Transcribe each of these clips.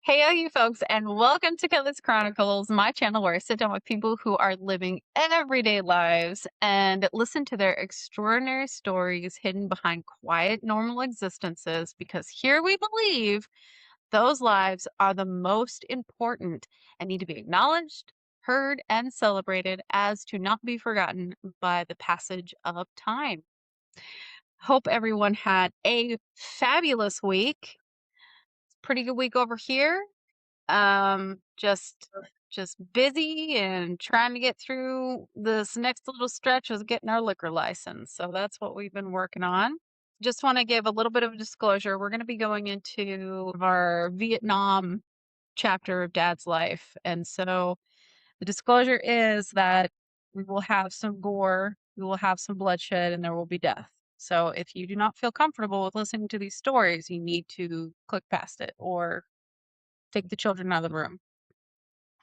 Hey, all you folks, and welcome to Kelly's Chronicles, my channel where I sit down with people who are living everyday lives and listen to their extraordinary stories hidden behind quiet, normal existences. Because here we believe those lives are the most important and need to be acknowledged, heard, and celebrated as to not be forgotten by the passage of time. Hope everyone had a fabulous week. Pretty good week over here. Just busy and trying to get through this next little stretch of getting our liquor license. So that's what we've been working on. Just want to give a little bit of a disclosure. We're going to be going into our Vietnam chapter of Dad's life. And so the disclosure is that we will have some gore, we will have some bloodshed, and there will be death. So if you do not feel comfortable with listening to these stories, you need to click past it or take the children out of the room.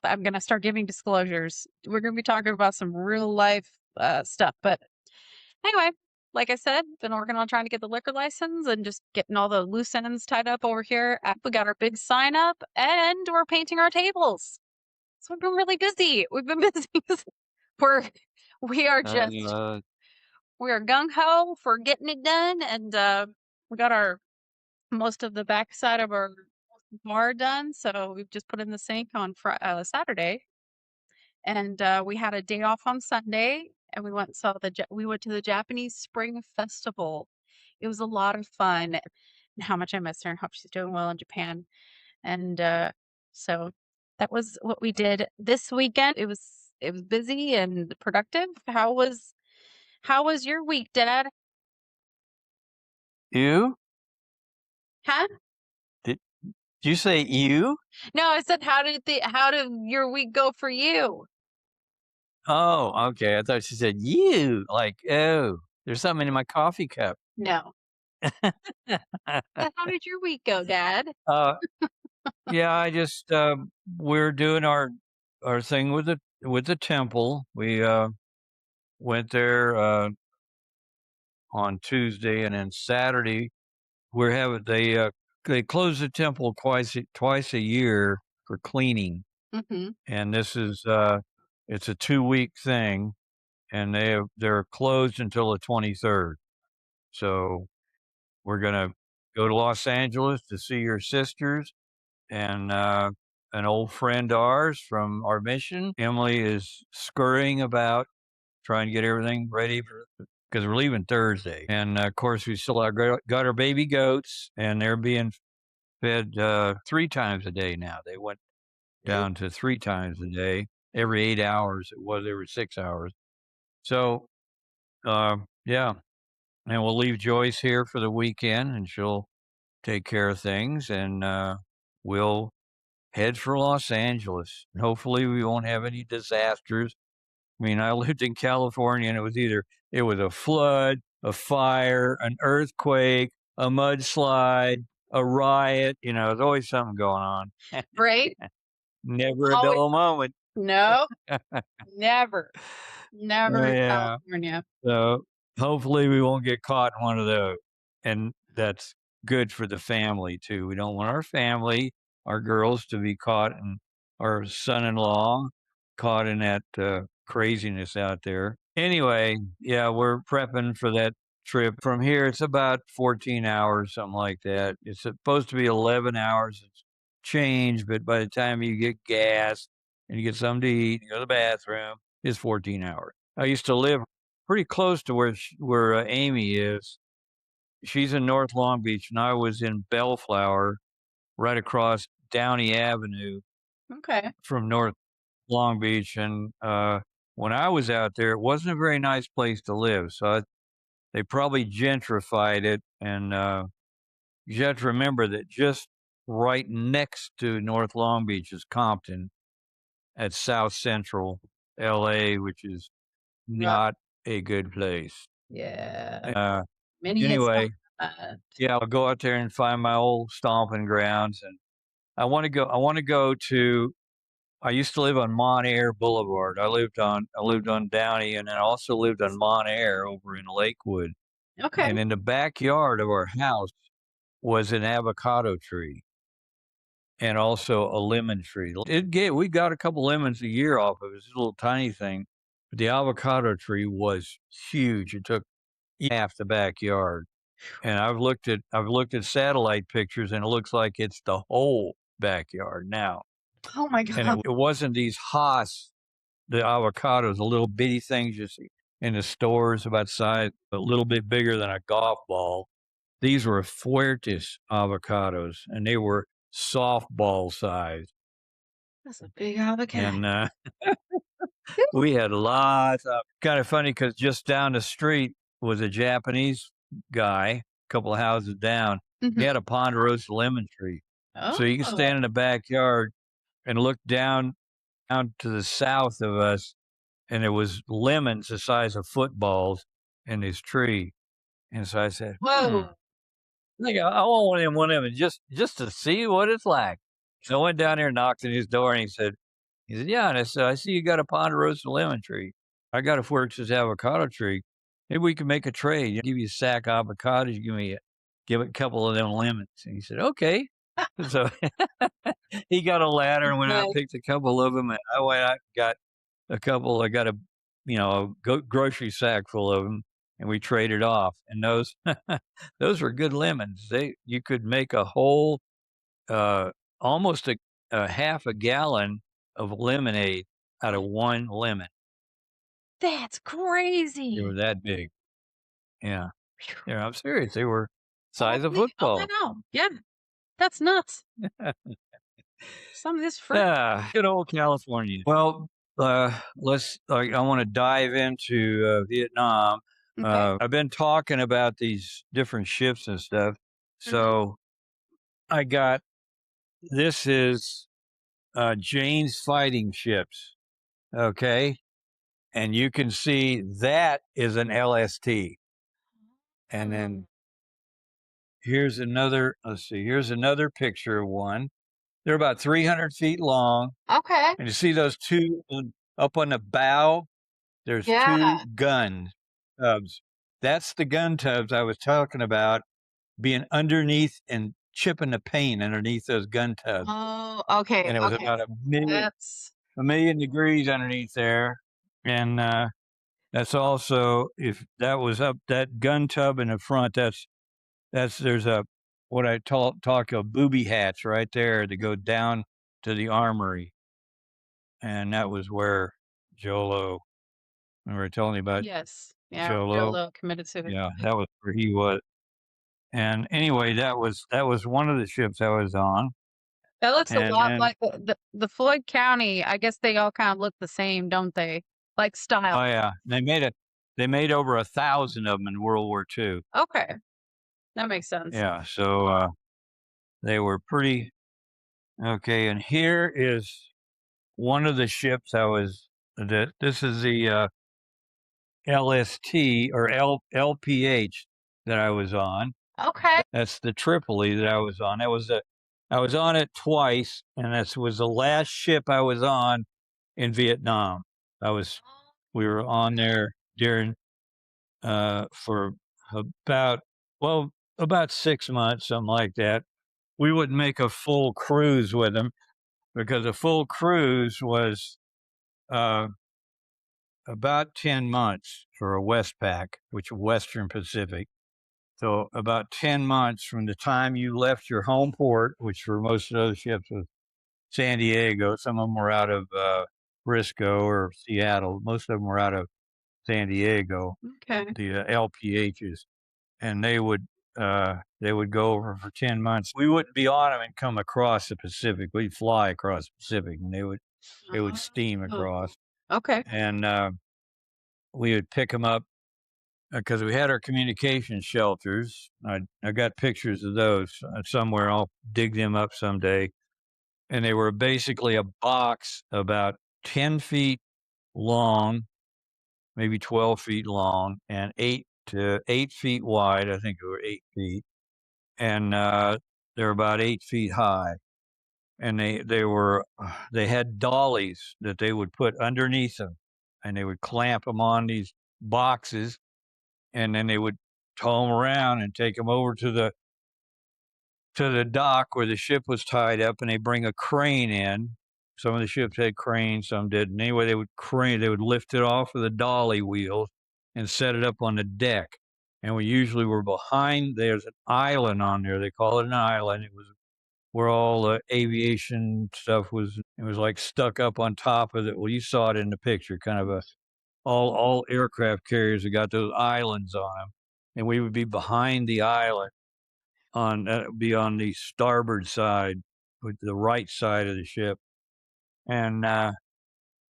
I'm going to start giving disclosures. We're going to be talking about some real life stuff. But anyway, like I said, been working on trying to get the liquor license and just getting all the loose ends tied up over here. We got our big sign up and we're painting our tables. So we've been really busy. We've been busy. we're, we are just, Uh, we are gung ho for getting it done. And we got our most of the backside of our bar done. So we've just put in the sink on Saturday. And we had a day off on Sunday, and we went and saw we went to the Japanese Spring Festival. It was a lot of fun, and how much I miss her, and hope she's doing well in Japan. And so that was what we did this weekend. It was busy and productive. How was your week, Dad? you? Huh? Did you say you? No, I said how did your week go for you? Oh, okay. I thought she said you. Like, oh, there's something in my coffee cup. No. How did your week go, Dad? uh, yeah, I just we're doing our thing with the temple. We went there on Tuesday, and then Saturday we're having they close the temple twice a year for cleaning, Mm-hmm. and this is it's a 2 week thing, and they're closed until the 23rd. So we're gonna go to Los Angeles to see your sisters and an old friend of ours from our mission. Emily is scurrying about trying to get everything ready for because we're leaving Thursday, and of course we still got our baby goats, and they're being fed 3 times a day now. They went down to 3 times a day, every 8 hours. It was every 6 hours. So yeah, and we'll leave Joyce here for the weekend, and she'll take care of things, and we'll head for Los Angeles. Hopefully, we won't have any disasters. I mean, I lived in California, and it was a flood, a fire, an earthquake, a mudslide, a riot. There's always something going on. Right? Never a Always. dull moment. No, never. Never in Yeah. California. So hopefully we won't get caught in one of those. And that's good for the family too. We don't want our girls to be caught and our son-in-law caught in that craziness out there. Anyway, yeah, we're prepping for that trip. From here, it's about 14 hours, something like that. It's supposed to be 11 hours. It's changed, but by the time you get gas and you get something to eat, you go to the bathroom, it's 14 hours. I used to live pretty close to where Amy is. She's in North Long Beach, and I was in Bellflower, right across Downey Avenue Okay. from North Long Beach. And when I was out there, it wasn't a very nice place to live. So they probably gentrified it. And you have to remember that just right next to North Long Beach is Compton at South Central LA, which is Rough. not a good place. Yeah. Uh, Many has anyway, thought. yeah, I'll go out there and find my old stomping grounds, and I want to go to. I used to live on Monair Boulevard. I lived on Downey, and I also lived on Monair over in Lakewood. Okay. And in the backyard of our house, was an avocado tree and also a lemon tree. We got a couple lemons a year off of it. It's a little tiny thing, but the avocado tree was huge. It took half the backyard. And I've looked at satellite pictures and it looks like it's the whole backyard now. Oh my And god. it wasn't these Haas, the avocados, the little bitty things you see in the stores about size a little bit bigger than a golf ball. These were Fuertes avocados, and they were softball size. That's a big avocado. And we had lots of kind of funny because just down the street was a Japanese guy, a couple of houses down. He Mhm. had a ponderosa lemon tree. So you can Oh. stand in the backyard and look down to the south of us, and it was lemons the size of footballs in his tree. And so I said, Whoa. I think I want one of them just to see what it's like. So I went down there and knocked on his door, and he said, "Yeah." And I said, "I see you got a ponderosa lemon tree. I got a Fuertes avocado tree. Maybe we can make a trade. Give you a sack of avocados. You give it a couple of them lemons." And he said, "Okay." So he got a ladder and went out and Nice. picked a couple of them, and I went out and got a couple. I got a grocery sack full of them, and we traded off. And those those were good lemons. You could make a whole uh, almost a half a gallon of lemonade out of one lemon. That's They were crazy. that big. Yeah, Phew. yeah. I'm serious. They were size of Holy oh, I football. know. Yeah, that's nuts. Some of this fruit. Good old California. Well, let's. I want to dive into Vietnam. Okay. I've been talking about these different ships and stuff. Mhm. So I got this is Jane's fighting ships. Okay, and you can see that is an LST. And Oh. then here's another. Let's see. Here's another picture of one. They're about 300 feet long, Okay. and you see those two up on the bow. There's Yeah. 2 gun tubs. That's the gun tubs I was talking about being underneath and chipping the paint underneath those gun tubs, Oh, okay, and it was okay. about That's 1,000,000 degrees underneath there, and, that's also if that was up that gun tub in the front, that's there's a what I talk of booby hatch right there to go down to the armory, and that was where Jolo remember telling you about yes. Yeah, Jolo? Jolo committed suicide. Yeah, that was where he was. And anyway, that was one of the ships I was on, That looks a and lot then like the Floyd County, I guess they all kinda look the same, don't they? Like style. oh, yeah, they made over 1,000 of them in World War II. Okay, that makes sense. Yeah, so, they were pretty okay, and here is one of the ships I was that this is the, LST or LPH that I was on. Okay. That's the Tripoli that I was on. I was on it twice, and this was the last ship I was on in Vietnam. I was we were on there during for about well about 6 months, something like that. We wouldn't make a full cruise with them because a full cruise was uh, about 10 months for a Westpac, which is Western Pacific. So about 10 months from the time you left your home port, which for most of those ships was San Diego. Some of them were out of Frisco or Seattle. Most of them were out of San Diego, Okay. the LPHs, and they would go over for 10 months. We wouldn't be on them and come across the Pacific. We'd fly across the Pacific, and they would steam Oh. across, Okay. and we would pick them up because we had our communication shelters. I got pictures of those somewhere. I'll dig them up someday. And they were basically a box about 10 feet long, maybe 12 feet long, and 8 feet wide. I think they were 8 feet, and they're about 8 feet high. And they had dollies that they would put underneath them, and they would clamp them on these boxes, and then they would tow them around and take them over to to the dock where the ship was tied up, and they bring a crane in. Some of the ships had cranes, some didn't. Anyway, they would lift it off of the dolly wheels and set it up on the deck. And we usually were behind. There's an island on there. They call it an island. It was where all the aviation stuff was. It was like stuck up on top of it. Well, you saw it in the picture, kind of a all aircraft carriers have got those islands on them, and we would be behind the island on that would be on the starboard side, with the right side of the ship, and,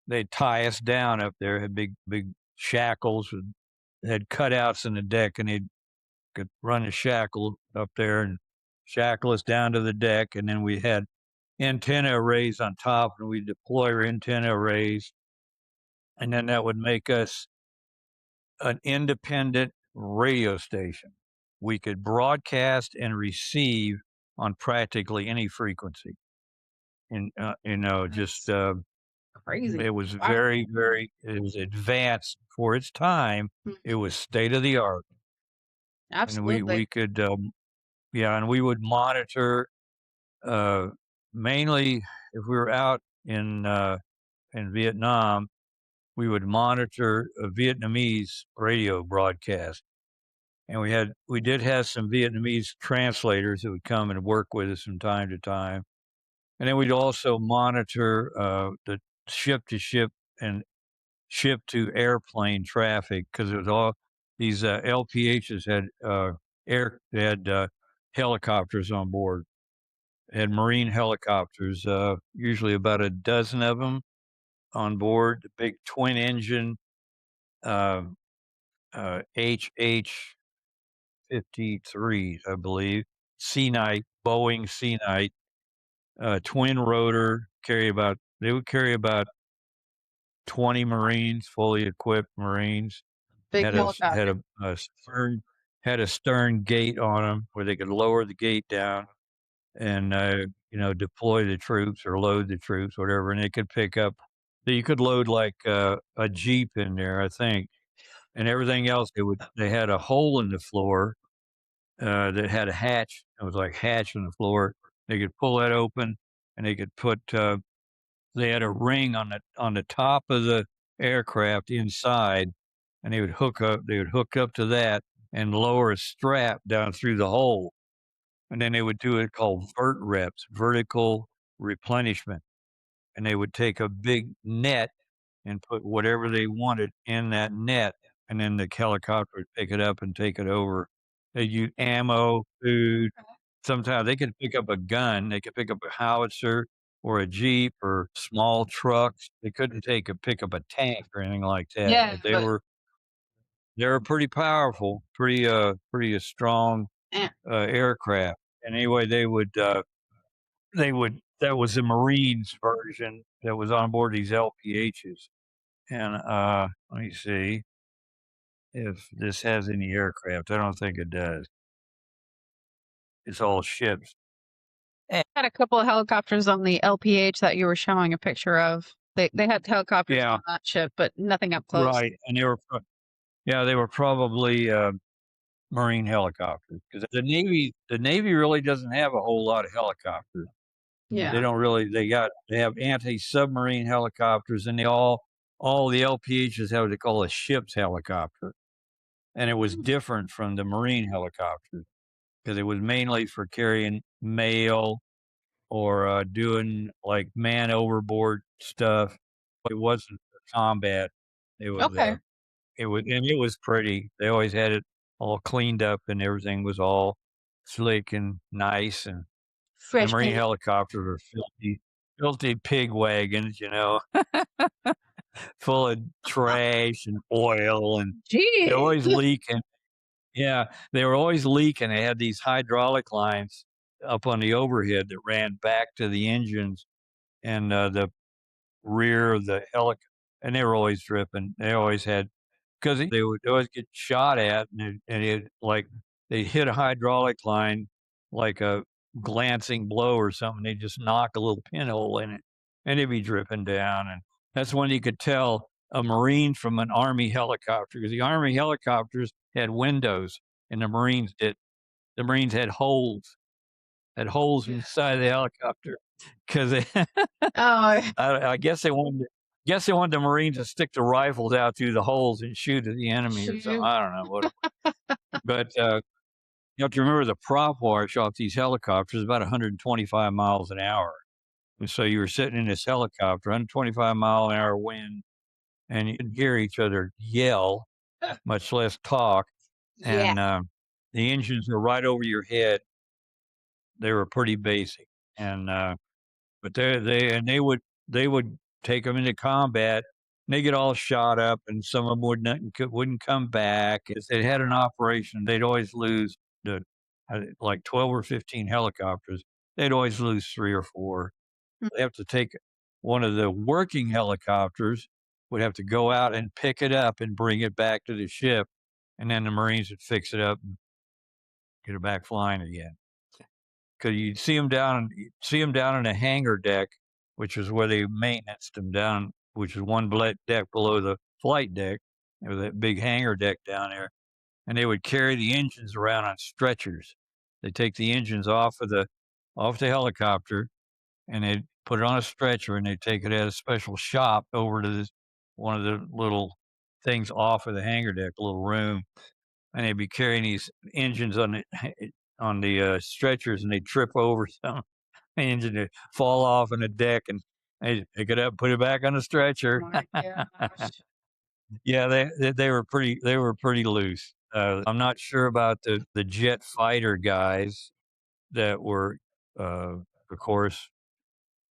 they'd tie us down up there, had big shackles with had cutouts in the deck, and they could run a shackle up there and shackle us down to the deck, and then we had antenna arrays on top, and we deploy our antenna arrays, and then that would make us an independent radio station. We could broadcast and receive on practically any frequency. And, just, That's crazy. it was Wow. it was advanced for its time. Mhm. It was state of the art. And we Absolutely. could, yeah, and we would monitor, uh, mainly if we were out in Vietnam, we would monitor a Vietnamese radio broadcast. And we did have some Vietnamese translators that would come and work with us from time to time. And then we'd also monitor, the ship to ship and ship to airplane traffic because it was all these, LPHs had, they had, helicopters on board. They had Marine helicopters, usually about a dozen of them on board, the big twin engine, um, HH 53s, I believe. Sea Night, Boeing Sea Night, twin rotor, they would carry about 20 Marines, fully equipped Marines. Big Had helicopter. a stern gate on them where they could lower the gate down and, deploy the troops or load the troops, whatever, and they could pick up you could load like, a Jeep in there, I think, and everything else, they had a hole in the floor that had a hatch. It was like hatch in the floor. They could pull that open, and they could put. They had a ring on the top of the aircraft inside, and they would hook up. They would hook up to that and lower a strap down through the hole, and then they would do it called vert reps, vertical replenishment, and they would take a big net and put whatever they wanted in that net, and then the helicopter would pick it up and take it over. They use ammo, food. Sometimes they could pick up a gun. They could pick up a howitzer or a Jeep or small trucks. They couldn't pick up a tank or anything like that, Yeah, but but they were pretty powerful, pretty strong, eh, aircraft. And anyway, that was the Marines version that was on board these LPHs. And, let me see if this has any aircraft. I don't think it does. It's all ships. had a couple of helicopters on the LPH that you were showing a picture of. They had helicopters Yeah, on that ship, but nothing up close. right, and they were probably, Marine helicopters because the Navy really doesn't have a whole lot of helicopters. They Yeah. don't really they have anti-submarine helicopters, and all the LPHs have what they call a ship's helicopter, and it was Mm, different from the Marine helicopters because it was mainly for carrying mail or, doing, like, man overboard stuff. It wasn't for combat. It was, okay. it was pretty. They always had it all cleaned up and everything was all slick and nice, and the Fresh Marine paint. helicopters are filthy pig wagons, full of trash and oil, and they're Gee. always leaking. Yeah, they were always leaking. They had these hydraulic lines up on the overhead that ran back to the engines and, the rear of the helic and they were always dripping. They always had because they would always get shot at and like, they hit a hydraulic line like a glancing blow or something, they just knock a little pinhole in it, and it'd be dripping down, and that's when you could tell a Marine from an Army helicopter because the Army helicopters had windows and the Marines did. The Marines had holes, had holes in the side of the helicopter because Oh, I guess they wanted the Marines to stick the rifles out through the holes and shoot at the enemy or something. shoot. I don't know what, but you have to remember the prop wash off these helicopters is about 125 miles an hour. And so you were sitting in this helicopter, 125-mile-an-hour wind, and you could hear each other yell, much less talk. Yeah. And the engines were right over your head. They were pretty basic, and but they would take them into combat. And they get all shot up, and some of them wouldn't come back. If they had an operation, they'd always lose the like 12 or 15 helicopters. They'd always lose 3 or 4. Mm. They have to take one of the working helicopters, would have to go out and pick it up and bring it back to the ship, and then the Marines would fix it up and get it back flying again. Because you'd see them down in a hangar deck, which is where they maintenanced them down, which is one deck below the flight deck. There was that big hangar deck down there, and they would carry the engines around on stretchers. They take the engines off the helicopter, and they'd put it on a stretcher, and they'd take it at a special shop over to this one of the little things off of the hangar deck, a little room, and they'd be carrying these engines on the stretchers, and they'd trip over some engine to fall off on the deck, and they'd pick it up, put it back on the Oh stretcher. my gosh. Yeah, they were pretty loose. I'm not sure about the jet fighter guys that were, of course,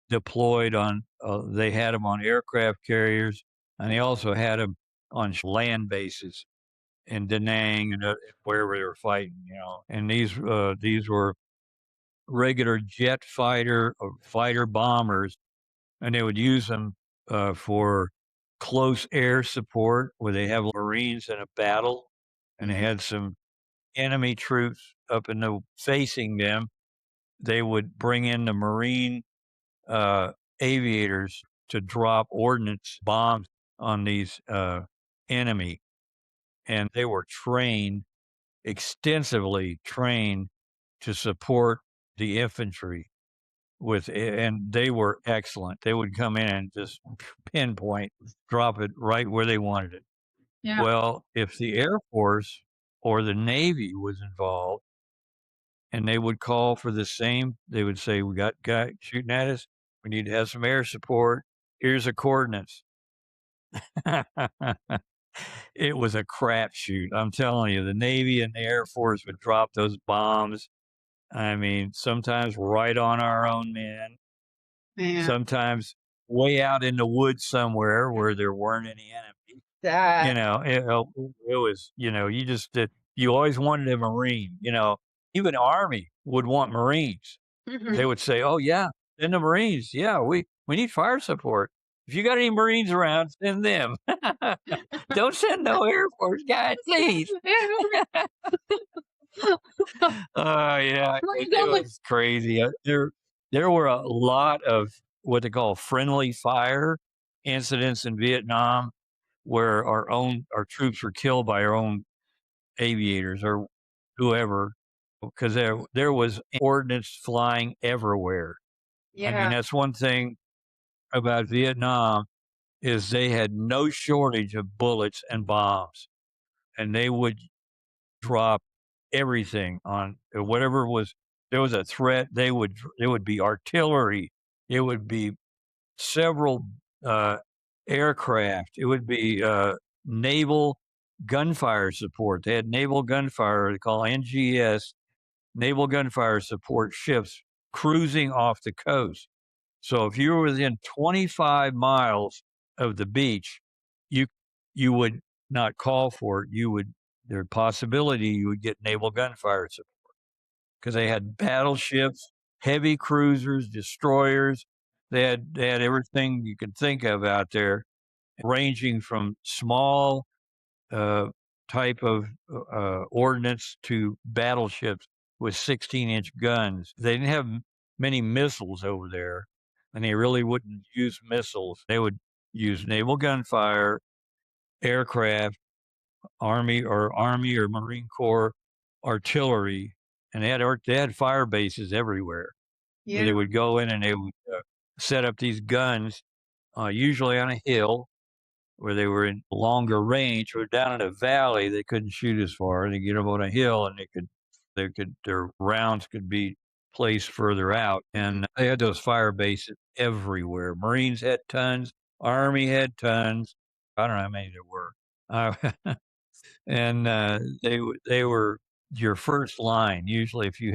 deployed on. They had them on aircraft carriers, and they also had them on land bases in Da Nang and wherever they were fighting. And these were regular jet fighter or fighter bombers, and they would use them for close air support where they have Marines in a battle, and they Mhm. had some enemy troops up in the facing them. They would bring in the Marine uh, aviators to drop ordnance bombs on these enemy, and they were extensively trained to support the infantry and they were excellent. They would come in and just pinpoint, drop it right where they wanted it. Yeah. Well, if the Air Force or the Navy was involved and they would call for they would say, "We got guy shooting at us. We need to have some air support. Here's the coordinates." It was a crapshoot. I'm telling you, the Navy and the Air Force would drop those bombs. I mean, sometimes right on our own men, Man, sometimes way out in the woods somewhere where there weren't any enemy. that. It was, you always wanted a Marine, even the Army would want Marines. They Mhm. would say, "Oh, yeah, send the Marines. Yeah, we need fire support. If you got any Marines around, send them. Don't send no Air Force guys, please." Yeah, Like, it only was crazy. There were a lot of what they call friendly fire incidents in Vietnam where our troops were killed by our own aviators or whoever, because there was ordnance flying everywhere. I mean, yeah. that's one thing about Vietnam is they had no shortage of bullets and bombs, and they would drop everything on whatever was there was a threat, it would be artillery, it would be several, uh, aircraft, it would be, naval gunfire support. They had naval gunfire, they call NGS, naval gunfire support ships cruising off the coast. So if you were within 25 miles of the beach, you you would not call for it. There's possibility you would get naval gunfire support because they had battleships, heavy cruisers, destroyers. They had everything you could think of out there, ranging from small uh, type of ordnance to battleships with 16-inch guns. They didn't have many missiles over there, and they really wouldn't use missiles. They would use naval gunfire, aircraft, Army or Marine Corps artillery, and they had fire bases everywhere where they Yeah. would go in and they would, set up these guns, usually on a hill where they were in longer range, or down in a valley, they couldn't shoot as far. They get up on a hill and their rounds could be placed further out, and they had those fire bases everywhere. Marines had tons, Army had tons. I don't know how many there were. Uh, and, they were your first line. Usually, if you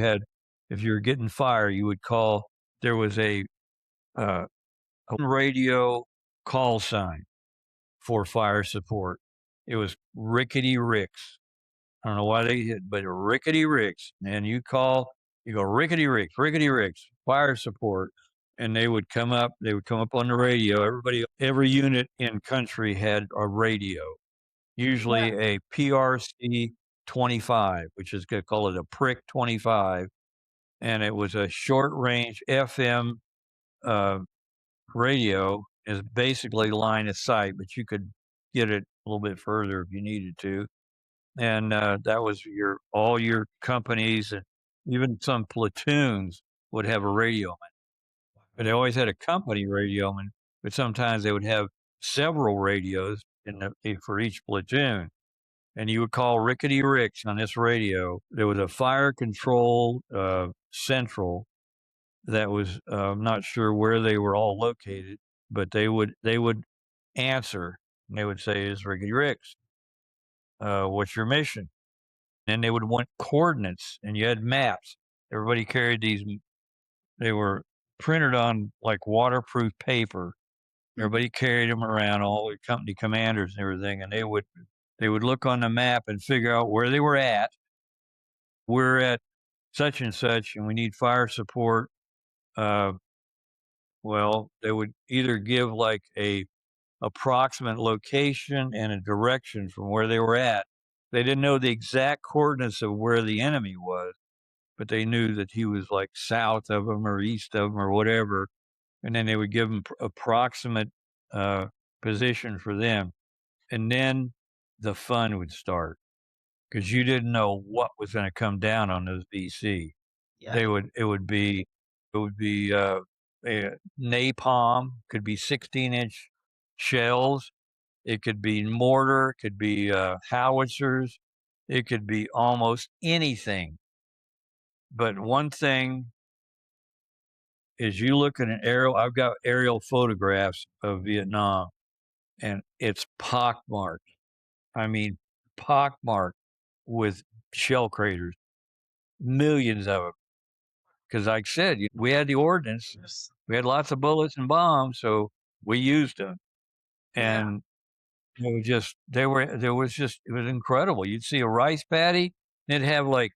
were getting fire, you would call there was uh, a radio call sign for fire support. It was Rickety Ricks. I don't know why they hit, but Rickety Ricks. And you go Rickety Ricks, fire support. And they would come up on the radio. Every unit in country had a radio, Yeah. usually a PRC 25, which is going to call it a prick 25. And it was a short range FM uh, radio is basically line of sight, but you could get it a little bit further if you needed to. And that was all your companies, and even some platoons would have a radioman. But they always had a company radioman, but sometimes they would have several radios for each platoon. And you would call Rickety Ricks on this radio. There was a fire control central that was, I'm not sure where they were all located, but they would answer, and they would say, "Is Ricky Ricks, what's your mission?" And they would want coordinates, and you had maps. Everybody carried these. They were printed on like waterproof paper. Mhm. Everybody carried them around, all the company commanders and everything, and they would look on the map and figure out where they were at. We're at such and such, and we need fire support. Uh, Well, they would either give like a approximate location and a direction from where they were at. They didn't know the exact coordinates of where the enemy was, but they knew that he was like south of them or east of them or whatever. And then they would give them approximate uh, position for them. And then the fun would start because you didn't know what was going to come down on those BC. Yeah. They would it would be, napalm, could be 16-inch shells, it could be mortar, it could be, howitzers, it could be almost anything. But one thing is you look at an aerial I've got aerial photographs of Vietnam, and it's pockmarked. I mean, pockmarked with shell craters, millions of 'em. 'Cause like I said, we had the ordnance, Yes. we had lots of bullets and bombs, so we used them, Yeah. and it was incredible. You'd see a rice paddy, and it'd have, like,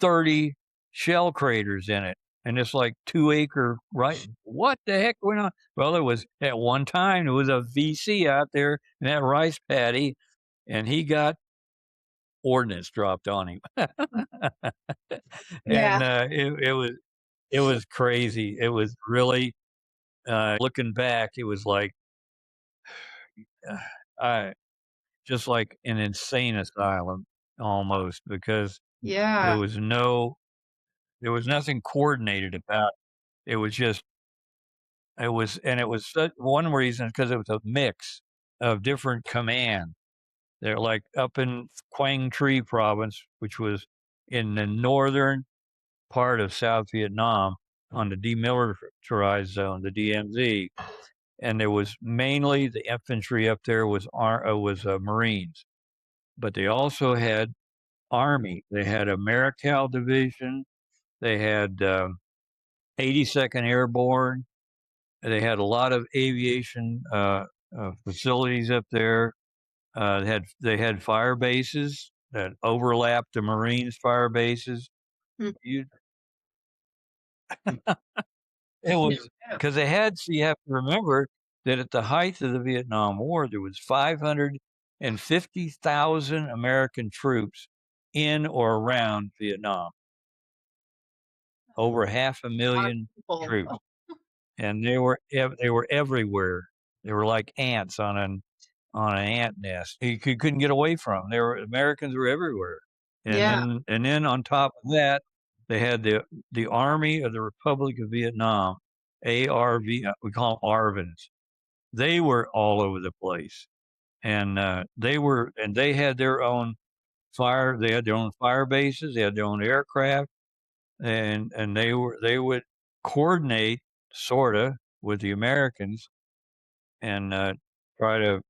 30 shell craters in it, and it's like 2-acre right what the heck went on? Well, there was at one time, there was a VC out there in that rice paddy, and he got ordnance dropped on him. Yeah. And, it was crazy. It was really, looking back, it was like, uh, I just like an insane asylum almost because there Yeah. was no there was nothing coordinated about it. It was just it was such one reason because it was a mix of different commands. They're like up in Quang Tri province, which was in the northern part of South Vietnam on the demilitarized zone, the DMZ. And there was mainly the infantry up there was Marines, but they also had Army. They had a Marical division. They had 82nd Airborne. They had a lot of aviation facilities up there. They had fire bases that overlapped the Marines' fire bases. Mm. You, it was Yeah. because they had. So you have to remember that at the height of the Vietnam War, there was 550,000 American troops in or around Vietnam, over half a A lot of million people. troops, and they were everywhere. They were like ants on an ant nest. You couldn't get away from 'em. Americans were everywhere, Yeah. and then on top of that. They had the Army of the Republic of Vietnam, ARV. We call them ARVNs. They were all over the place, and they had their own fire. They had their own fire bases. They had their own aircraft, and they would coordinate sorta with the Americans and try to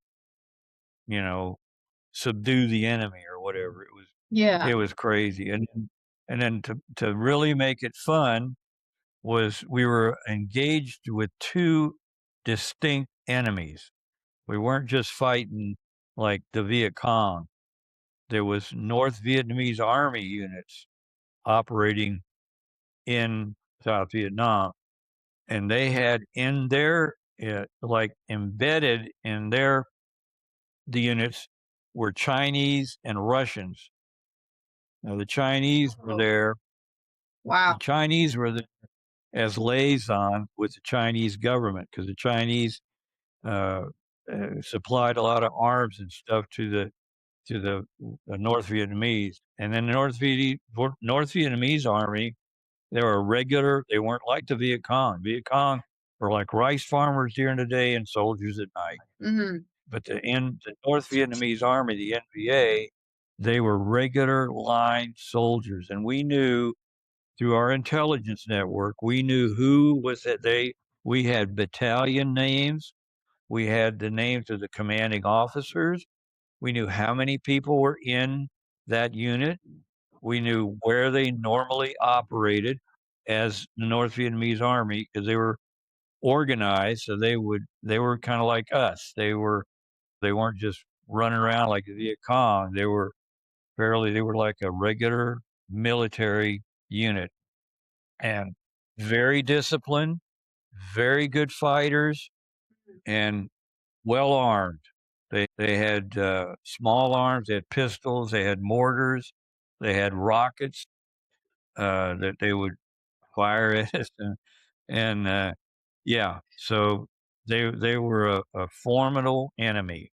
you know subdue the enemy or whatever. Yeah. It was crazy, and then to really make it fun was we were engaged with two distinct enemies. We weren't just fighting like the Viet Cong. There was North Vietnamese army units operating in South Vietnam, and they had in their like embedded in their the units were Chinese and Russians. Now the Chinese were Oh, there. wow. The Chinese were there as liaison with the Chinese government because the Chinese uh, supplied a lot of arms and stuff to the North Vietnamese, and then the North Vietnamese army. They were regular. They weren't like the Viet Cong. Viet Cong were like rice farmers during the day and soldiers at night. Mhm. But the North Vietnamese army, the NVA, they were regular line soldiers, and we knew through our intelligence network, we knew who was it. We had battalion names. We had the names of the commanding officers. We knew how many people were in that unit. We knew where they normally operated as the North Vietnamese army because they were organized. So they were kind of like us. They weren't just running around like the Viet Cong. They were like a regular military unit and very disciplined, very good fighters, and well armed. They had small arms, they had pistols, they had mortars, they had rockets that they would fire at us, and yeah, so they were a formidable enemy.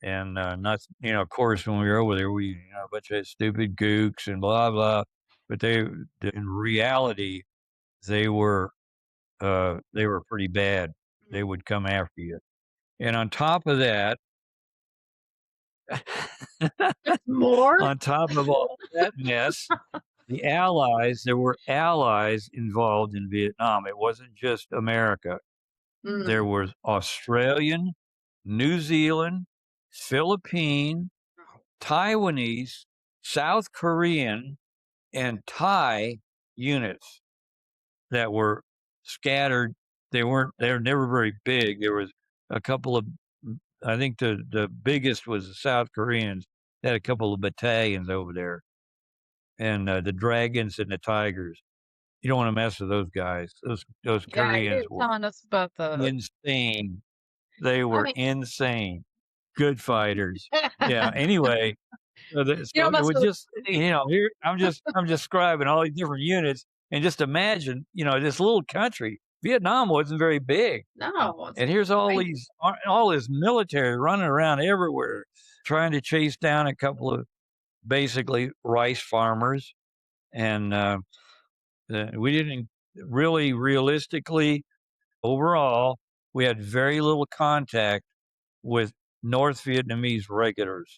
And not, of course, when we were over there, we, a bunch of stupid gooks and blah blah. But in reality, they were they were pretty bad. They Mhm. would come after you. And on top of that, More? on top of all that mess, there were allies involved in Vietnam. It wasn't just America. There Mm. was Australian, New Zealand, Philippine, Taiwanese, South Korean, and Thai units that were scattered. They were never very big. There was a couple of I think the biggest was the South Koreans. They had a couple of battalions over there, and the Dragons and the Tigers. You don't want to mess with those guys. Those Yeah, you Koreans were were telling us about the insane. They I were mean insane. Good fighters. Yeah. Anyway, you so don't it mess was with just the here I'm describing all these different units, and just imagine this little country. Vietnam wasn't very big, no, it's and here's right. all this military running around everywhere, trying to chase down a couple of basically rice farmers, and we didn't really realistically overall we had very little contact with North Vietnamese regulars.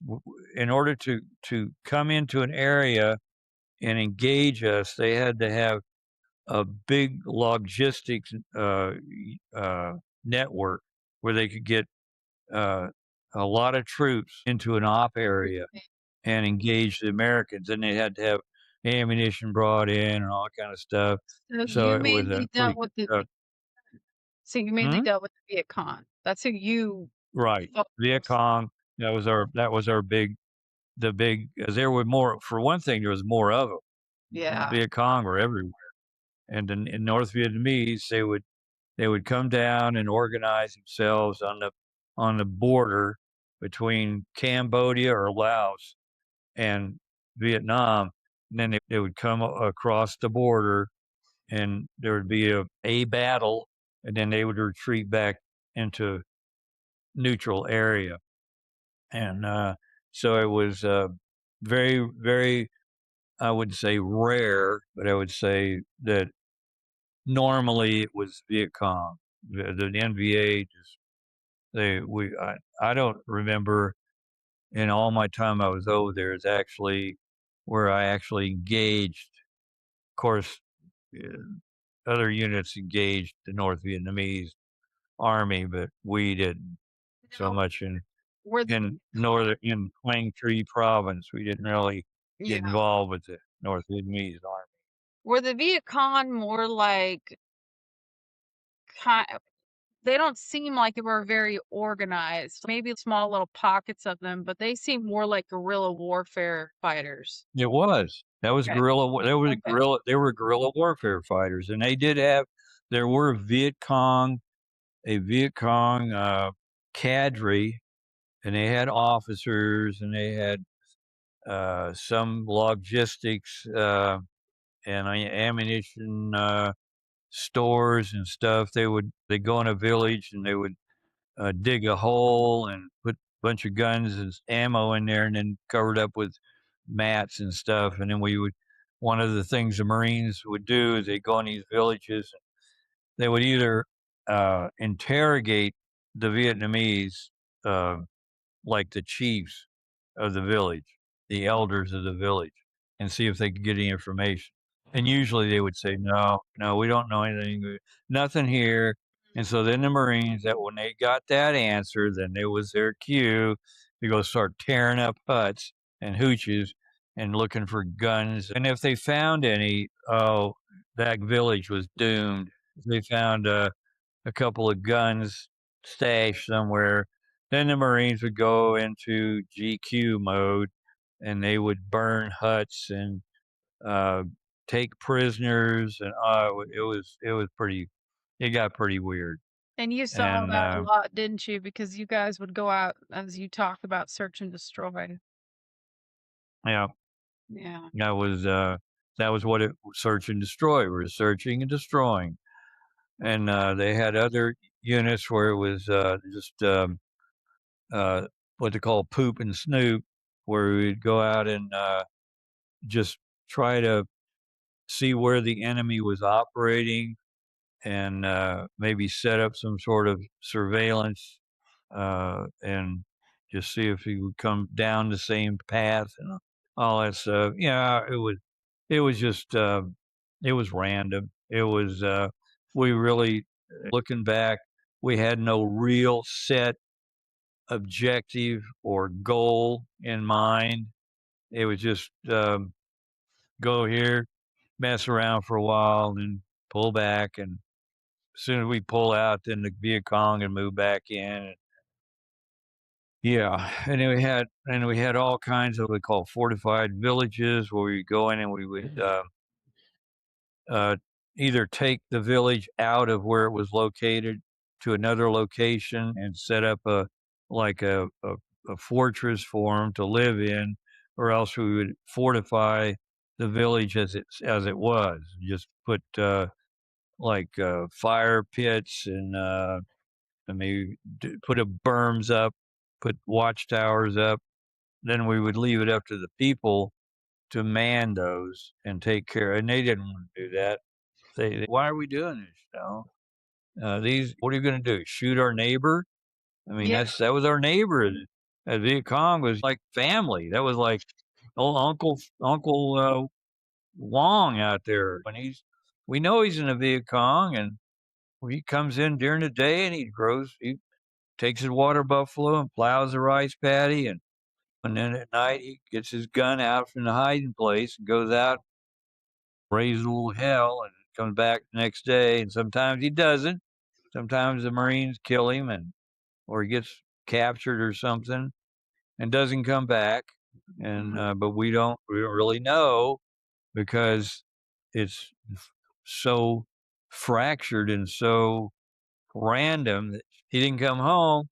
In order to come into an area and engage us, they had to have a big logistics uh, network where they could get uh, a lot of troops into an op area and engage the Americans. And they had to have ammunition brought in and all kind of stuff. So So you it was a mainly dealt pretty with the uh, so you mainly hmm? dealt with the Viet Cong. That's who you Right. fought Viet most. Cong. That was our big. There were more. For one thing, there was more of them. Yeah. Viet Cong were everywhere, and in North Vietnamese, they would come down and organize themselves on the border between Cambodia or Laos and Vietnam. And then they would come across the border, and there would be a battle, and then they would retreat back into neutral area. And so it was very, very. I would say rare, but I would say that normally it was Viet Cong. The NVA just they we I don't remember in all my time I was over there is actually where I actually engaged. Of course, uh, other units engaged the North Vietnamese army, but we didn't so Now, much were the in northern in Quang Tri province. We didn't really yeah, get involved with the North Vietnamese army. were the Viet Cong more like kind they don't seem like they were very organized. Maybe small little pockets of them, but they seem more like guerrilla warfare fighters. It was. That was Okay, guerrilla wa okay. they were guerrilla warfare fighters, and they did have there were Viet Cong, cadre, and they had officers, and they had, some logistics, and ammunition, stores and stuff. They'd go in a village, and they would dig a hole and put a bunch of guns and ammo in there and then covered up with mats and stuff. And then one of the things the Marines would do is they go in these villages. They would either interrogate the Vietnamese, uh, like the chiefs of the village, the elders of the village, and see if they could get any information. And usually they would say, "No, no, we don't know anything, nothing here." And so then the Marines, that when they got that answer, then it was their cue to go start tearing up huts and hooches and looking for guns. And if they found any, oh, that village was doomed. If they found a couple of guns stashed somewhere, then the Marines would go into GQ mode and they would burn huts and uh, take prisoners, and it was pretty. It got pretty weird, And you saw and that a lot, didn't you? Because you guys would go out, as you talked about, search and destroy. yeah, Yeah. that was what it search and destroy. We were searching and destroying, and they had other units where it was just uh, what they call poop and snoop, where we'd go out and just try to see where the enemy was operating and maybe set up some sort of surveillance and just see if he would come down the same path and all that stuff. Yeah, it was just it was random. It was we really looking back, we had no real set objective or goal in mind. It was just go here, mess around for a while, and pull back. And as soon as we pull out, then the Viet Cong and move back in. Yeah, and then we had all kinds of what we call fortified villages where we go in and we would uh, either take the village out of where it was located to another location and set up like a fortress for them to live in, or else we would fortify the village as it was. Just put like fire pits and maybe put a berms up, put watchtowers up. Then we would leave it up to the people to man those and take care. And they didn't want to do that. Why are we doing this? You know, what are you going to do? Shoot our neighbor? I mean, Yeah. that was our neighbor. Viet Cong was like family. That was like old Uncle Wong out there. We know he's in the Viet Cong, and he comes in during the day and he takes his water buffalo and plows the rice paddy, and then at night he gets his gun out from the hiding place and goes out, raise a little hell, and comes back the next day. And sometimes he doesn't. Sometimes the Marines kill him, and or he gets captured or something and doesn't come back. And Mhm. but we don't really know because it's so fractured and so random that he didn't come home.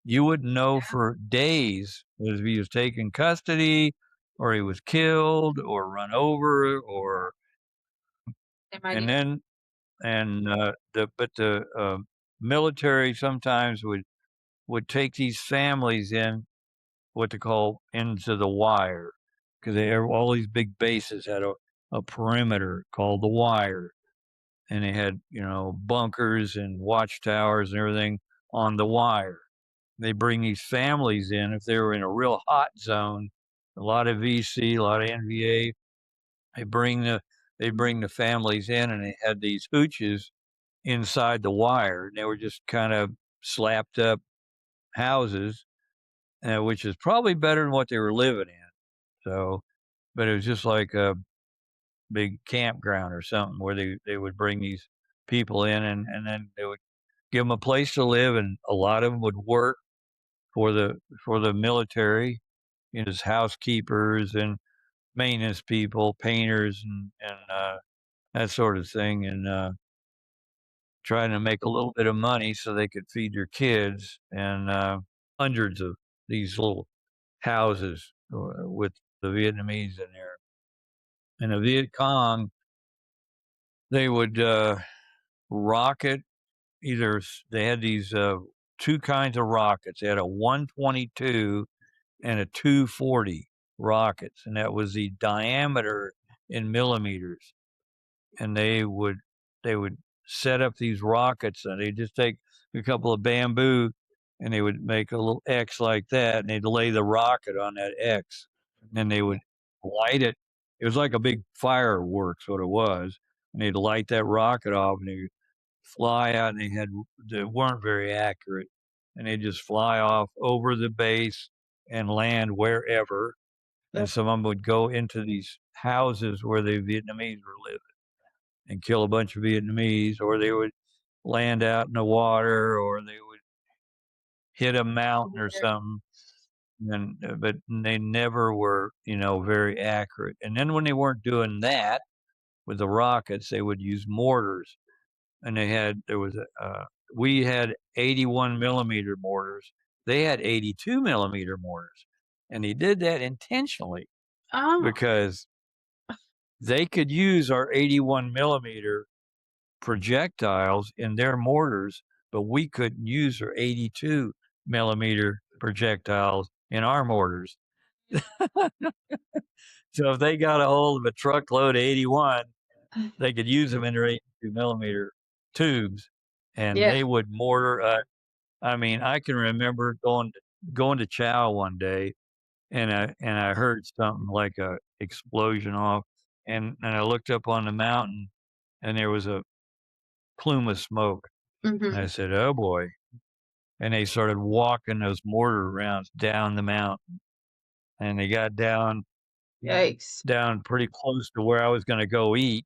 You wouldn't know for days if he was taken custody or he was killed or run over or They might and even then the military sometimes would take these families in what they call into the wire. because they all these big bases had a perimeter called the wire, and they had bunkers and watchtowers and everything on the wire. They bring these families in if they were in a real hot zone, a lot of VC, a lot of NVA. They bring the they bring the families in, and they had these hooches inside the wire. And they were just kind of slapped up houses, which is probably better than what they were living in. So, but it was just like a big campground or something where they would bring these people in, and then they would give them a place to live, and a lot of them would work for the military, as housekeepers and maintenance people, painters, and that sort of thing, and trying to make a little bit of money so they could feed their kids, and hundreds of these little houses with the Vietnamese in there. And the Viet Cong, they would rocket either. They had these two kinds of rockets. They had a 122 and a 240 rockets, and that was the diameter in millimeters. And they would set up these rockets, and they just take a couple of bamboo, and they would make a little X like that, and they'd lay the rocket on that X, and then they would light it. It was like a big fireworks, what it was, and they'd light that rocket off, and they fly out, and they weren't very accurate, and they just fly off over the base and land wherever. And Yep. some of them would go into these houses where the Vietnamese were living and kill a bunch of Vietnamese, or they would land out in the water, or they would hit a mountain or something. And but they never were, very accurate. And then when they weren't doing that with the rockets, they would use mortars, and we had 81 millimeter mortars. They had 82 millimeter mortars, and they did that intentionally Oh, because they could use our 81 millimeter projectiles in their mortars, but we couldn't use our 82 millimeter projectiles in our mortars. So if they got a hold of a truckload of 81, they could use them in their 82 millimeter tubes, and yeah. they would mortar. I mean, I can remember going to Chow one day, and I heard something like a explosion off, and I looked up on the mountain, and there was a plume of smoke. And I Mhm. said, "Oh boy!" And they started walking those mortar rounds down the mountain, and they got Yikes. down pretty close to where I was going to go eat.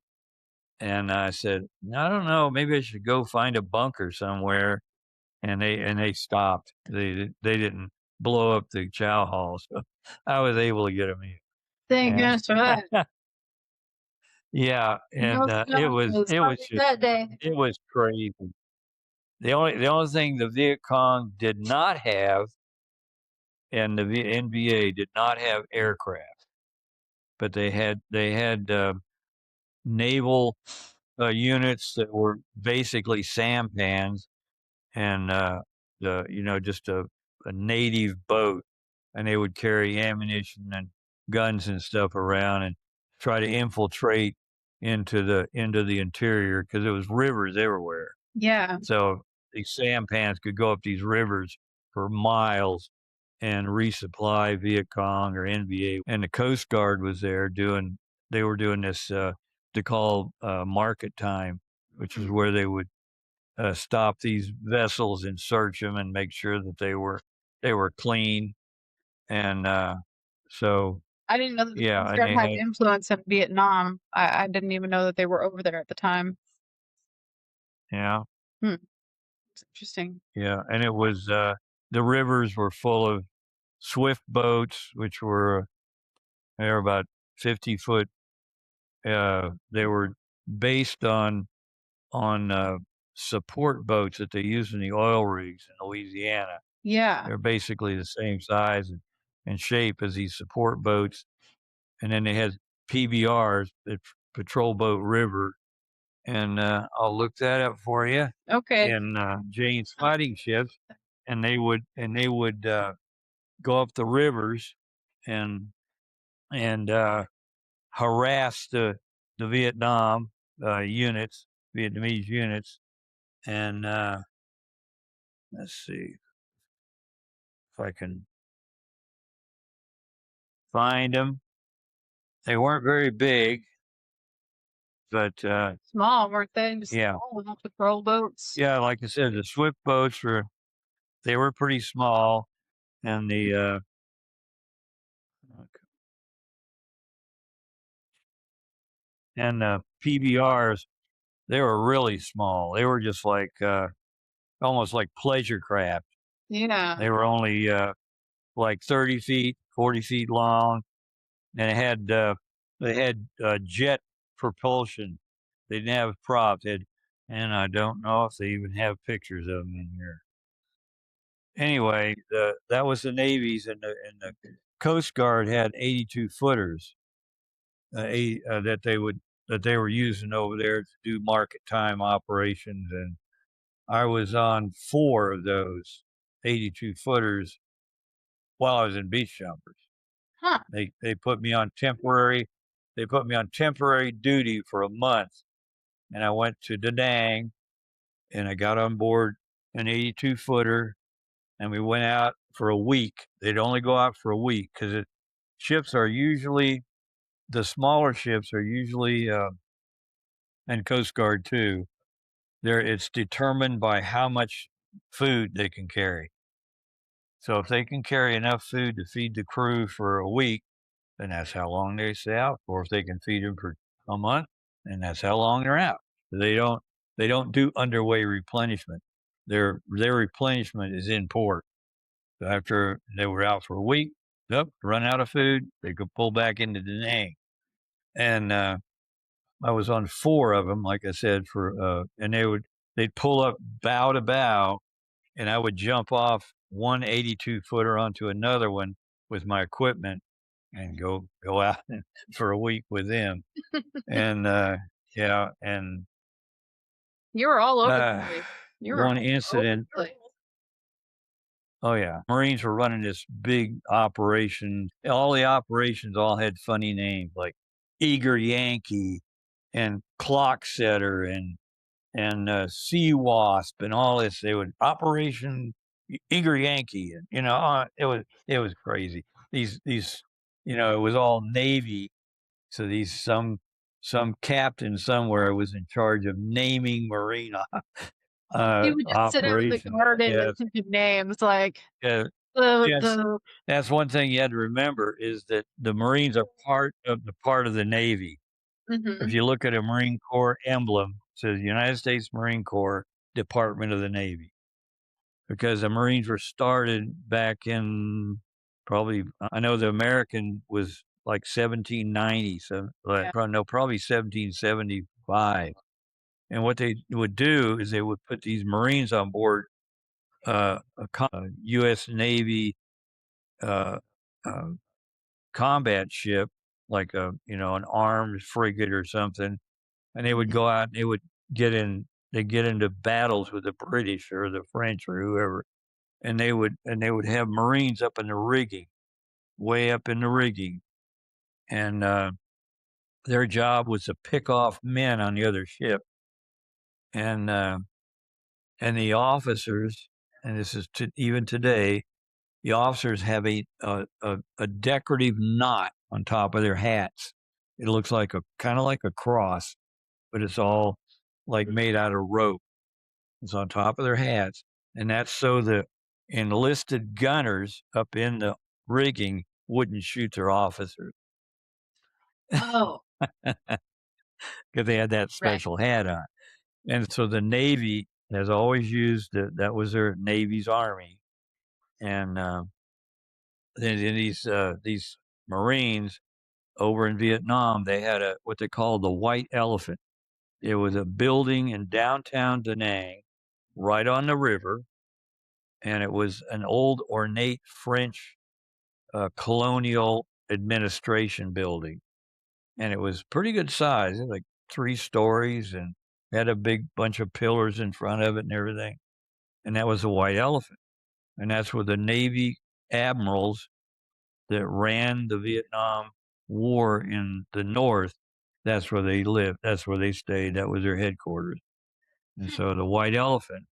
And I said, "I don't know, maybe I should go find a bunker somewhere." And they stopped. They didn't blow up the chow hall, so I was able to get them in. Thank And goodness for that. yeah, No and it snow. It was was it was perfect just that day. it was crazy. The only thing the Viet Cong did not have, and the NVA did not have aircraft, but they had naval units that were basically sampans, and just a native boat, and they would carry ammunition and guns and stuff around and try to infiltrate into the interior because there was rivers everywhere. Yeah. So these sampans could go up these rivers for miles and resupply Viet Cong or NVA. And the Coast Guard was there they were doing this, they call market time, which is where they would stop these vessels and search them and make sure that they were clean. And so, I didn't know that the yeah, Coast and Guard they had had, influence in Vietnam. I didn't even know that they were over there at the time. yeah, Hmm, it's interesting. yeah, and it was the rivers were full of swift boats, which they were about 50 foot. They were based on support boats that they use in the oil rigs in Louisiana. Yeah. They're basically the same size and shape as these support boats, and then they had PBRs, the Patrol Boat River, and I'll look that up for you Okay. in Jane's fighting ships, and they would go up the rivers and and harass the units, Vietnamese units, and let's see if I can find them. They weren't very big, but Small, weren't they? Just yeah, small little patrol boats. yeah. Like I said, the swift boats were pretty small, and the PBRs, they were really small. They were just like almost like pleasure craft. Yeah. They were only like 30 feet, 40 feet long, and they had jet propulsion. They didn't have props. And I don't know if they even have pictures of them in here. Anyway, that was the Navy's, and the Coast Guard had 82 footers that they were using over there to do market time operations, and I was on 4 of those 82 footers while I was in beach jumpers. Huh. They put me on temporary duty for a month, and I went to Da Nang, and I got on board an 82 footer, and we went out for a week. They'd only go out for a week because ships are usually the smaller ships are usually and Coast Guard too. It's determined by how much food they can carry. So if they can carry enough food to feed the crew for a week, then that's how long they stay out. Or if they can feed them for a month, then that's how long they're out. They don't they don't do underway replenishment. Their replenishment is in port. So after they were out for a week, yep, run out of food, they could pull back into Da Nang. And I was on 4 of them, like I said, and they'd pull up bow to bow, and I would jump off one 82 footer onto another one with my equipment and go out for a week with them. And yeah, and You were all over the uh, place. You were one all over incident. the place. Oh yeah, Marines were running this big operation. All the operations all had funny names like Eager Yankee and Clock Setter and Sea Wasp and all this. They would Operation Eager Yankee, and it was crazy. These it was all Navy. So these some captain somewhere was in charge of naming Marine You would just sit out in the operations. garden Yeah, and think of names like yeah. Yes, the that's one thing you had to remember is that the Marines are part of the Navy. If Mhm. you look at a Marine Corps emblem, it says United States Marine Corps, Department of the Navy, because the Marines were started back in probably I know the American was like 1790, so Yeah. no, probably 1775. And what they would do is they would put these Marines on board a U.S. Navy uh, uh, combat ship, like an armed frigate or something, and they would Mhm. go out and they get into battles with the British or the French or whoever, and they would have Marines up in the rigging, way up in the rigging, and their job was to pick off men on the other ship, and the officers, and this is even today, the officers have a decorative knot on top of their hats. It looks like a kind of like a cross, but it's all like made out of rope. It's on top of their hats, and that's so the enlisted gunners up in the rigging wouldn't shoot their officers Oh, because they had that right. special hat on. And so the Navy has always used that was their Navy's army, and then these Marines over in Vietnam, they had what they called the White Elephant. It was a building in downtown Da Nang, right on the river, and it was an old ornate French colonial administration building, and it was pretty good size. It was like 3 stories and had a big bunch of pillars in front of it and everything. And that was the White Elephant, and that's where the Navy admirals that ran the Vietnam war in the North, that's where they lived. That's where they stayed. That was their headquarters. And Hmm. so the White Elephant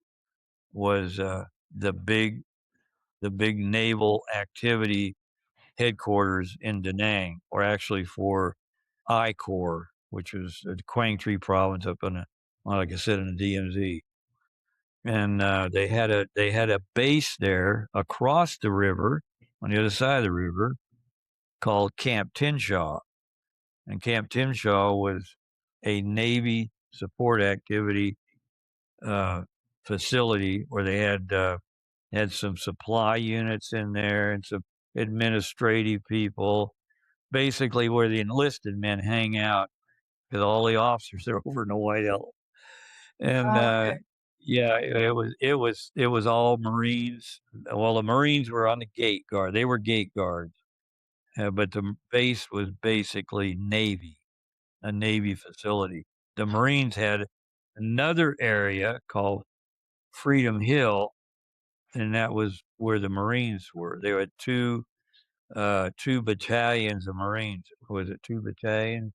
was the big the big naval activity headquarters in Da Nang, or actually for I-Corps, which was the Quang Tri province up in, like I said, in the DMZ. And they had a base there across the river, on the other side of the river, called Camp Tinshaw. And Camp Tinshaw was a Navy support activity uh, facility where they had some supply units in there and some administrative people, basically where the enlisted men hang out because all the officers are over in the White Elephant. And Oh, okay. yeah, it was all Marines. Well, the Marines were on the gate guard. They were gate guards, but the base was basically Navy, a Navy facility. The Marines had another area called Freedom Hill, and that was where the Marines were. There were two battalions of Marines. Was it two battalions?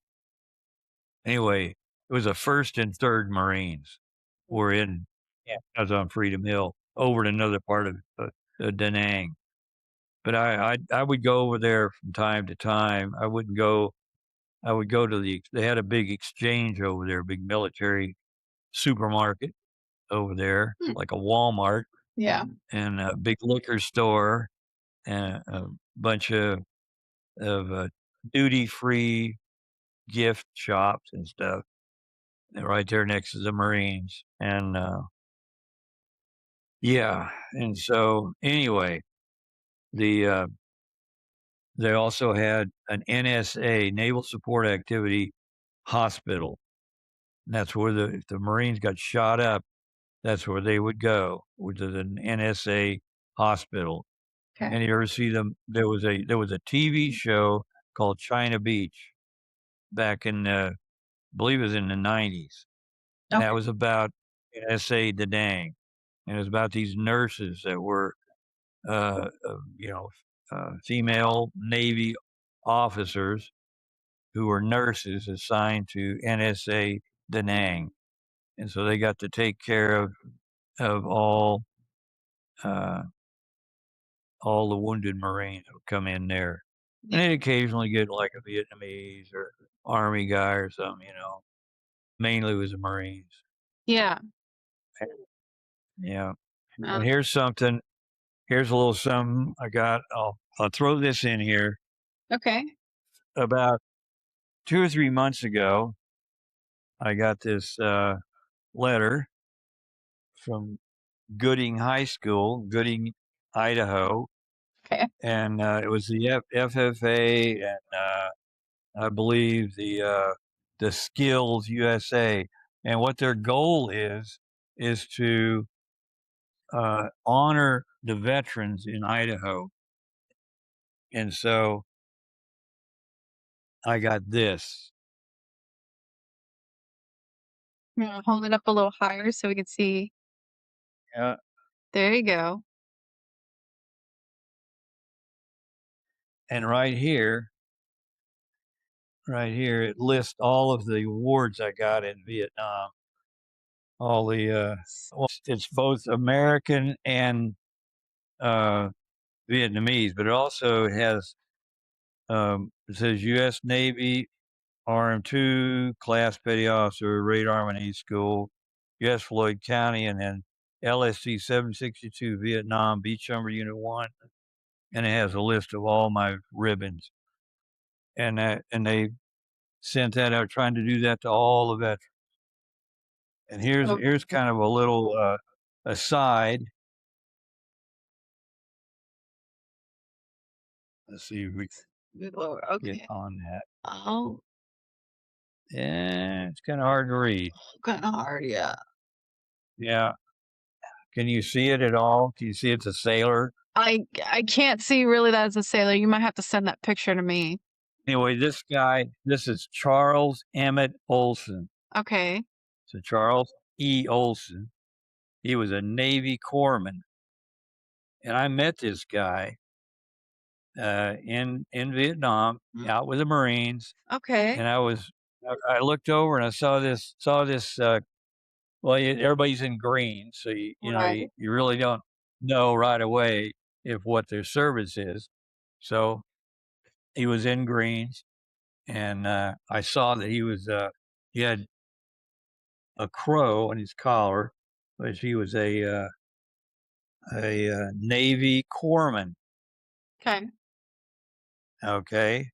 Anyway, it was the first and third Marines were in. Yeah, I was on Freedom Hill over in another part of Da Nang. But I would go over there from time to time. I wouldn't go. I would go to they had a big exchange over there, big military supermarket over there, Hmm. like a Walmart, Yeah. and a big liquor store, and a bunch of duty free gift shops and stuff, and right there next to the Marines. And yeah, and so anyway, the they also had an NSA, Naval Support Activity Hospital. And that's where if the Marines got shot up, that's where they would go, which is an NSA hospital. Okay. And you ever see them? There was a TV show called China Beach back in I believe it was in the 90s. And that Okay. was about NSA Da Nang. And it was about these nurses that were uh, uh, you know female Navy officers who were nurses assigned to NSA Da Nang. And so they got to take care of uh, all the wounded Marines who come in there. And Yeah. they'd occasionally get like a Vietnamese or Army guy or something, Mainly it was the Marines. Yeah. Yeah. And Uh, here's a little something I got. I'll throw this in here. okay. About 2 or 3 months ago, I got this letter from Gooding High School, Gooding, Idaho, Okay. and it was the FFA and I believe the Skills USA, and what their goal is to honor the veterans in Idaho. And so I got this. Hold it up a little higher so we can see. Yeah, There you go. and right here, it lists all of the awards I got in Vietnam. All the well, it's both American and uh, Vietnamese, but it also has it says U.S. Navy RM2 class petty officer, radar Army School, U.S. Floyd County, and then LSC 762 Vietnam Beach Number Unit 1, and it has a list of all my ribbons, and they sent that out, trying to do that to all the veterans. And here's Oh, here's kind of a little aside. Let's see if we good lord. get Okay. on that. Oh, Yeah, it's kind of hard to read. kind of hard. Yeah. Yeah, can you see it at all? Can you see it's a sailor? I can't see really that as a sailor. You might have to send that picture to me. Anyway, this is Charles Emmett Olson. Okay. So Charles E. Olson, he was a Navy corpsman, and I met this guy in Vietnam, Mm. out with the Marines, Okay. and I looked over and I saw this. Well, everybody's in green, so Right. you really don't know right away if what their service is. So he was in greens, and I saw that he had a crow on his collar, which he was a Navy corpsman. Okay. Okay,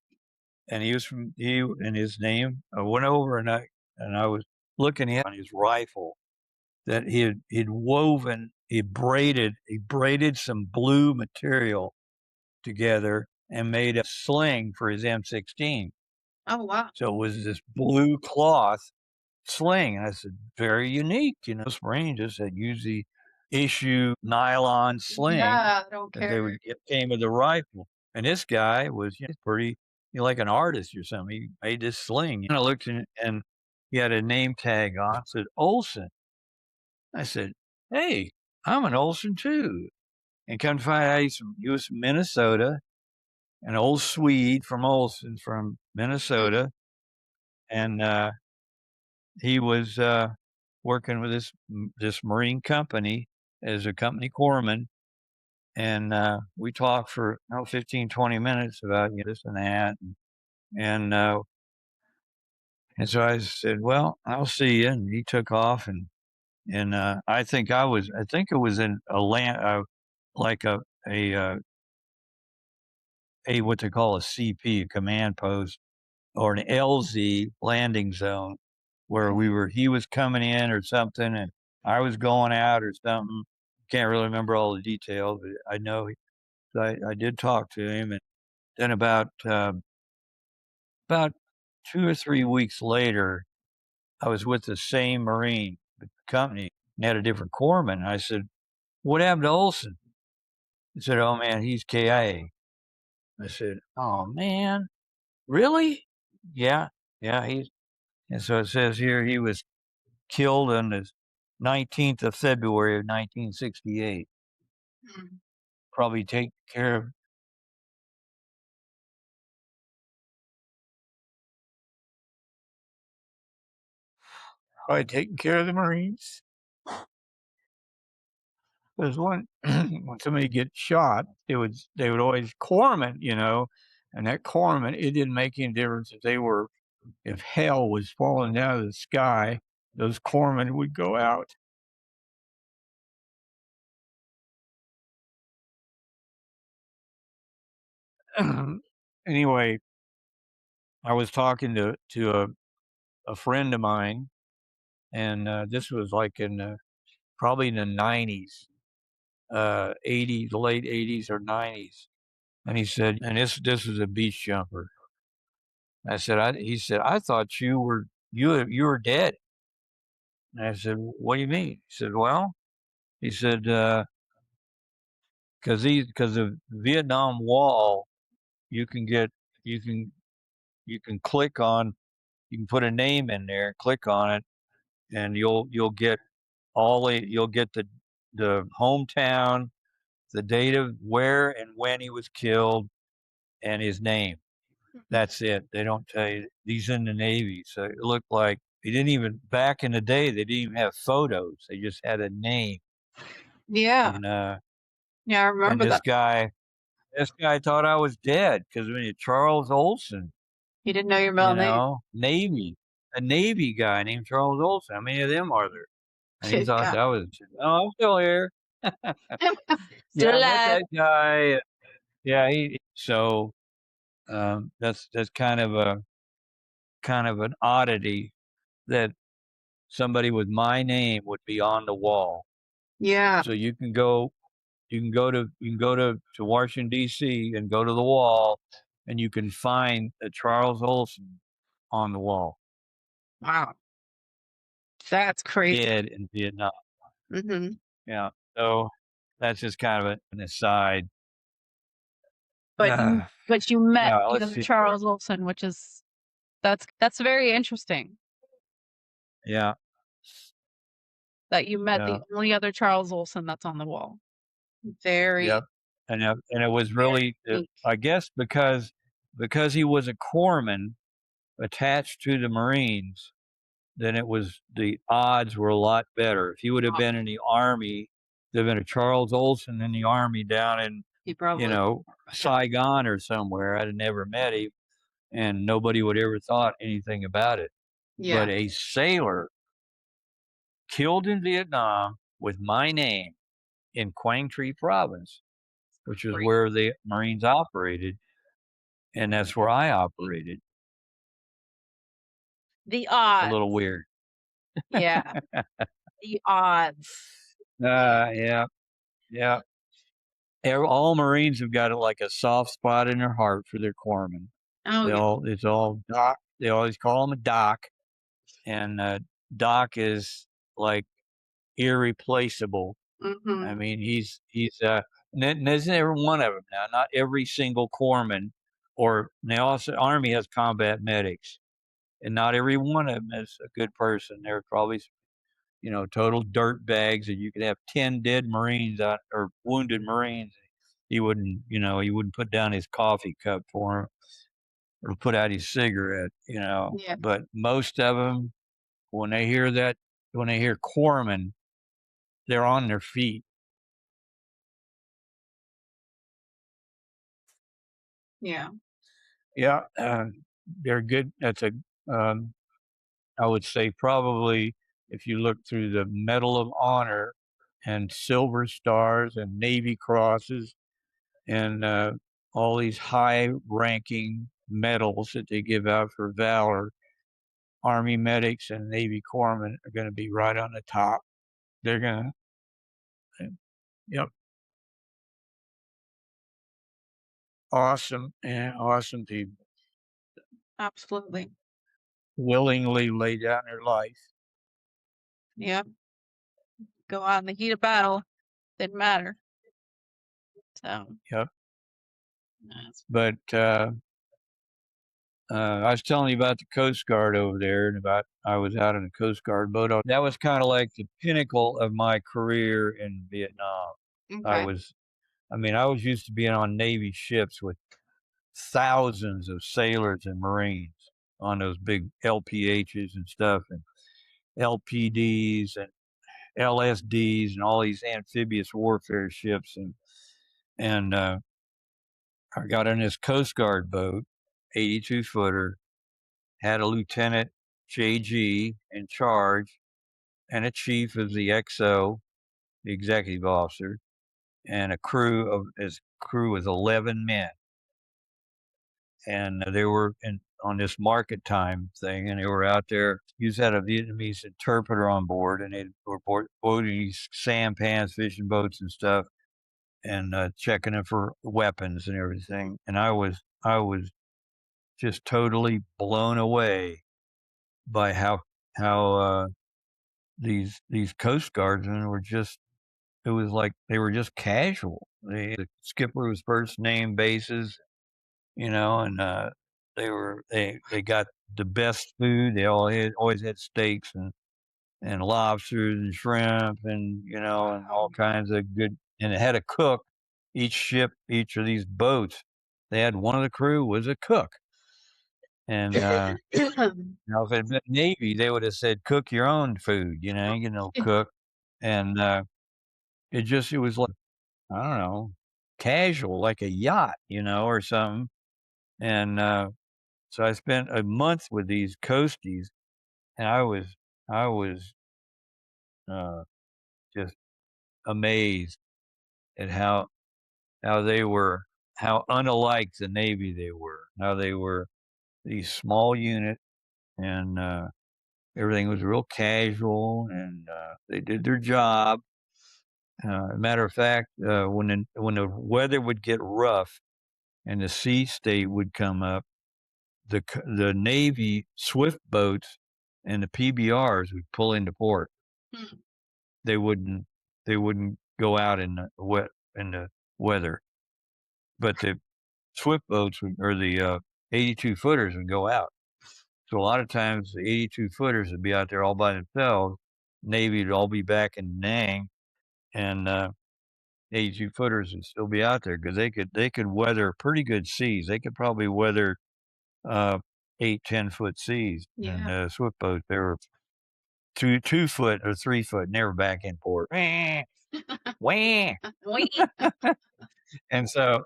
and he and his name. I went over and I was looking at on his rifle that he braided some blue material together and made a sling for his M16. Oh, wow. So it was this blue cloth sling. And I said, very unique. Most Marines just had usually issue nylon sling Yeah, I don't that they care. would get came with the rifle. And this guy was pretty, like an artist or something. He made this sling. And I looked and he had a name tag on. It said Olson. I said, hey, I'm an Olson too. And come to find out he was from Minnesota, an old Swede from Olson from Mm. Minnesota. And he was working with this marine company as a company corpsman, and we talked for 15, 20 minutes about this and that, and uh, and so I said, "Well, I'll see you," and he took off, and I think it was in a land like a what they call a CP, a command post, or an LZ landing zone where Okay. he was coming in or something and I was going out or something. Can't really remember all the details, but I know I did talk to him. And then about 2 or 3 weeks later, I was with the same Marine company and had a different corpsman. I said, what happened to Olson? He said, oh man, he's K.I.A. I said, oh man, really? Yeah, yeah, and so it says here he was killed on the 19th of February of 1968. Mm. Probably take care of Probably taking care of the Marines. Because when somebody gets shot, they would always corpsman, and that corpsman, it didn't make any difference if hell was falling out of the sky, those corpsmen would go out. Anyway, I was talking to a friend of mine, and this was like probably in the 90s, 80s, the late 80s or 90s. And he said, and this was a beach jumper. He said, I thought you were dead. And I said, what do you mean? He said, well, he said, because of Vietnam Wall, you can get, you can, you can click on, you can put a name in there, click on it, and you'll get the hometown, the date of where and when he was killed, and his name. Mhm. That's it. They don't tell you he's in the Navy. So it looked like he didn't even back in the day. They didn't even have photos. They just had a name. Yeah. And Yeah, I and remember that. this guy thought I was dead because Charles Olson, He didn't know your middle name. Navy, a Navy guy named Charles Olson. How many of them are there? And he thought Yeah. that was. Oh, I'm still here. Still Yeah, I met alive. that guy. Yeah, he. So that's kind of an oddity that somebody with my name would be on the wall. Yeah. So you can go to Washington D.C. and go to the wall, and you can find a Charles Olson on the wall, Wow. That's crazy. dead in Vietnam. Mhm. Yeah. So that's just kind of an aside. But you Uh, but you met yeah. the Let's other see. Charles Olson, which is that's very interesting Yeah. that you met the Yeah. only other Charles Olson that's on the wall. Very Yep. and it was Very really, unique. I guess because he was a corpsman attached to the Marines, then it was the odds were a lot better. If he would have Oh, been in the Army, there'd been a Charles Olson in the Army down in, he you probably know, yeah, Saigon or somewhere. I'd have never met him, and nobody would ever thought anything about it. yeah, But a sailor killed in Vietnam with my name in Quang Tri Province, which is great. where the Marines operated, and that's where I operated. The A little odds. weird. Yeah, the odds. Yeah. Yeah, yeah. All Marines have got like a soft spot in their heart for their corpsmen. Oh, They yeah. all it's all doc. They always call him a doc, and doc is like irreplaceable. I Mhm. mean, he's and there's every one of them now. Not every single corpsman, or they also Army has combat medics, and not every one of them is a good person. There's probably total dirt bags, and you could have 10 dead Marines out or wounded Marines. He wouldn't put down his coffee cup for him or put out his cigarette. Yeah, But most of them, when they hear that, when they hear corpsman, they're on their feet. yeah. Yeah, they're good. Um, I would say probably if you look through the Medal of Honor and Silver Stars and Navy Crosses and all these high-ranking medals that they give out for valor, Army medics and Navy corpsmen are going to be right on the top. They're going to, yep, awesome, and awesome people Absolutely. willingly lay down their life. Yep. Go out in the heat of battle. Didn't matter. So Yep. that's But I was telling you about the Coast Guard over there, and about I was out in a Coast Guard boat. That was kind of like the pinnacle of my career in Vietnam. I okay. was, I mean, I was used to being on Navy ships with thousands of sailors and Marines on those big LPHs and stuff, and LPDs and LSDs and all these amphibious warfare ships, and I got in this Coast Guard boat, 82 footer, had a lieutenant JG in charge, and a chief as the XO, the executive officer, and a crew of his crew was 11 men, and they were on this market time thing, and they were out there. You just had a Vietnamese interpreter on board, and they were boarding these sampans, fishing boats, and stuff, and checking them for weapons and everything. And I was just totally blown away by how these Coast Guardsmen were just. It was like they were just casual. The skipper was first name basis, and they got the best food. They always had steaks and lobsters and shrimp and all Wow. kinds of good. And it had a cook. Each of these boats, they had one of the crew was a cook. And if it had been Navy, they would have said, "Cook your own food." You know, cook. And it was like I don't know, casual, like a yacht, or something. And so I spent a month with these coasties, and I was uh, just amazed at how they were, how unlike the Navy they were, how they were these small unit, and everything was real casual, and they did their job. Matter of fact, when the weather would get rough and the sea state would come up, the Navy swift boats and the PBRs would pull into port. Hmm. They wouldn't they wouldn't go out in the weather, but the swift boats or the 82 footers would go out. So a lot of times the 82 footers would be out there all by themselves. Navy would all be back in Nang, and 82 footers would still be out there because they could weather pretty good seas. They could probably weather, uh, 8, 10-foot seas, and, Yeah. swift boats, they were 2 foot or 3 foot, never back in port. Wah, wah. Wee. And so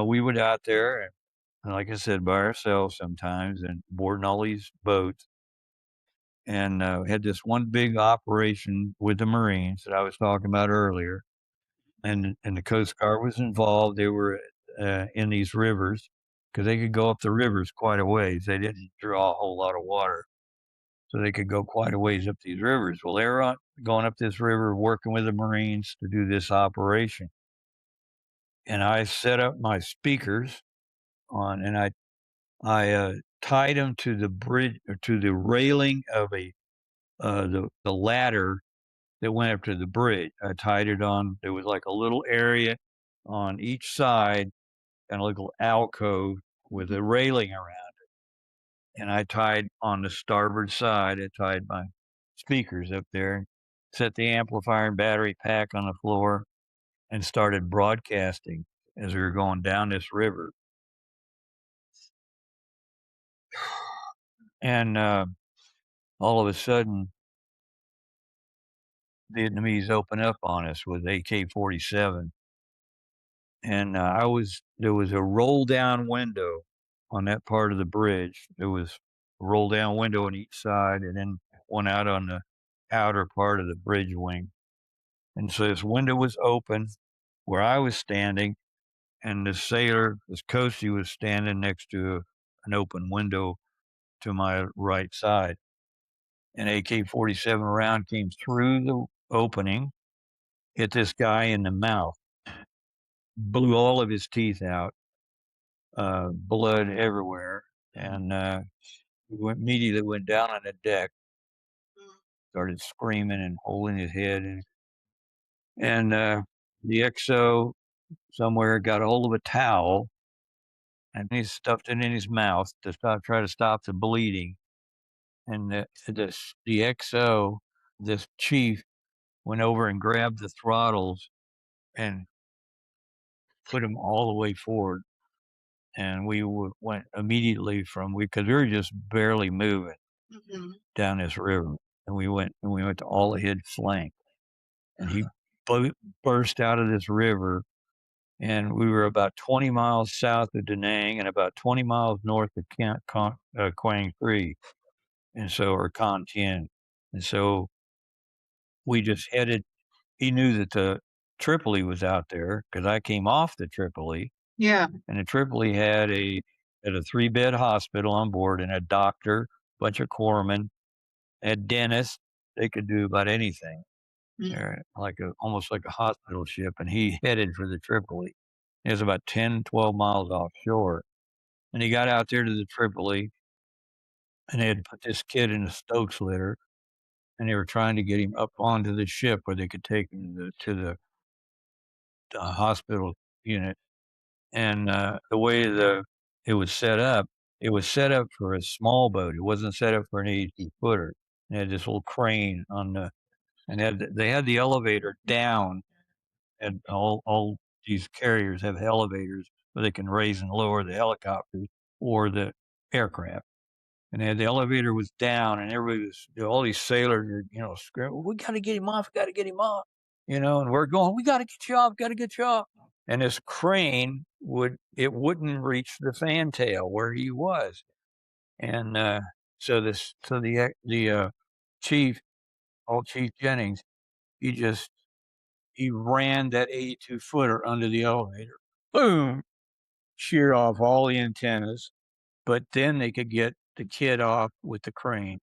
we would out there, and like I said, by ourselves sometimes and boarding all these boats, and, had this one big operation with the Marines that I was talking about earlier, and the Coast Guard was involved. They were, in these rivers because they could go up the rivers quite a ways. They didn't draw a whole lot of water, so they could go quite a ways up these rivers. Well, they were going up this river working with the Marines to do this operation, and I set up my speakers on, and I tied them to the bridge or to the railing of the ladder that went up to the bridge. I tied it on. There was like a little area on each side, and a little alcove with Mhm. a railing around, and I tied on the starboard side. I tied my speakers up there, set the amplifier and battery pack on the floor, and started broadcasting as we were going down this river. And all of a sudden, Vietnamese open up on us with AK-47, and there was a roll down window on that part of the bridge. There was a roll down window on each side, and then one out on the outer part of the bridge wing. And so this window was open where I was standing, and the sailor, this coastie, was standing next to an open window to my right side. An AK-47 round came through the opening, hit this guy in the mouth, blew all of his teeth out, blood everywhere, and, immediately went down on the deck, started screaming and holding his head, and the XO somewhere got a hold of a towel, and he stuffed it in his mouth to try to stop the bleeding, and the XO, this chief, went over and grabbed the throttles and put him all the way forward, and went immediately from because we were just barely moving Mhm. down this river, and we went to all ahead flank, and he bu burst out of this river, and we were about 20 miles south of Da Nang and about 20 miles north of Quang Tri, and so or Con Tien, and so we just headed. He knew that the Tripoli was out there because I came off the Tripoli, Yeah. and the Tripoli had a 3-bed hospital on board and a doctor, bunch of corpsmen, a dentist. They could do about anything. Mm. They're like almost like a hospital ship, and he headed for the Tripoli. It was about 10, 12 miles offshore, and he got out there to the Tripoli, and they had put this kid in a Stokes litter, and they were trying to get him up onto the ship where they could take him to the hospital unit. And, the way it was set up, it was set up for a small boat. It wasn't set up for an 82-footer. They had this little crane on the and they had the elevator down, and all these carriers have elevators where they can raise and lower the helicopters or the aircraft. And then the elevator was down, and everybody was all these sailors are, screaming, "We gotta get him off, we gotta get him off," and we're going, "We gotta get you off, gotta get you off." And this crane wouldn't reach the fantail where he was. And the chief, old Chief Jennings, he just he ran that 82 footer under the elevator. Boom! Sheared off all the antennas, but then they could get the kid off with the crane.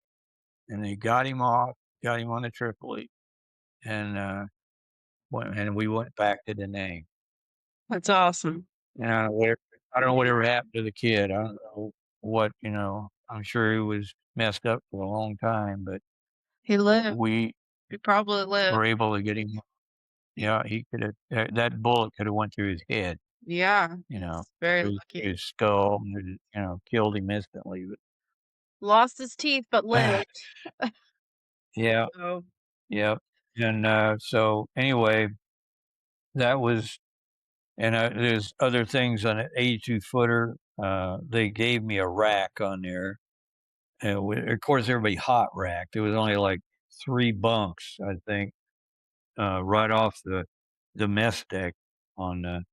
And they got him off, got him on the Tripoli, and, and we went back to Da Nang. That's awesome. And I don't know whatever happened to the kid. I don't know I'm sure he was messed up for a long time, but He lived. we He probably lived. were able to get him. Yeah, he could have that bullet could have went through his head, Yeah. you know, He's very through lucky. his skull, and killed him instantly, but Lost his teeth, but lived. yeah, So yeah. And, so anyway, that was and, there's other things on an 82 footer. They gave me a rack on there, and of course, everybody hot racked. There was only, like, 3 bunks, I think, right off the mess deck on, on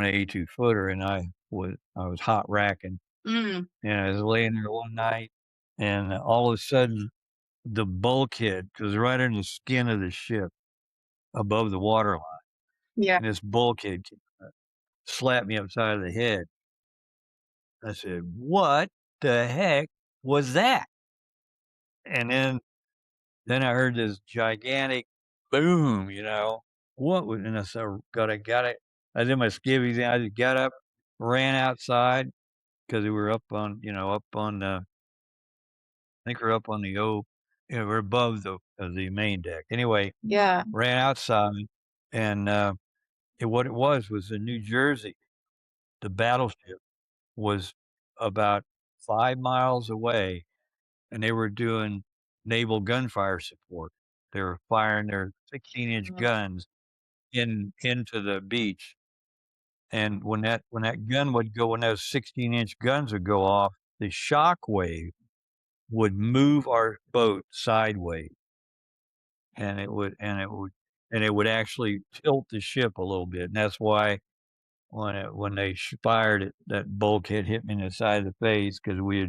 an 82 footer, and I was hot racking, Mm, and I was laying there one night, and all of a sudden, the bulkhead, 'cause right in the skin of the ship above the waterline, yeah. and this bulkhead slapped me upside of the head. I said, "What the heck was that?" And then I heard this gigantic boom, What was and I said, "God, I got it." I did my skivvies, and I just got up, ran outside because we were up on, up on the I think we're up on the we're above the main deck. Anyway, Yeah. ran outside, and, what it was in New Jersey, the battleship was about 5 miles away, and they were doing naval gunfire support. They were firing their 16-inch Mm, guns into the beach, and when those 16-inch guns would go off, the shock wave would move our boat sideways, and it would actually tilt the ship a little bit, and that's why when they fired it, that bulkhead hit me in the side of the face because we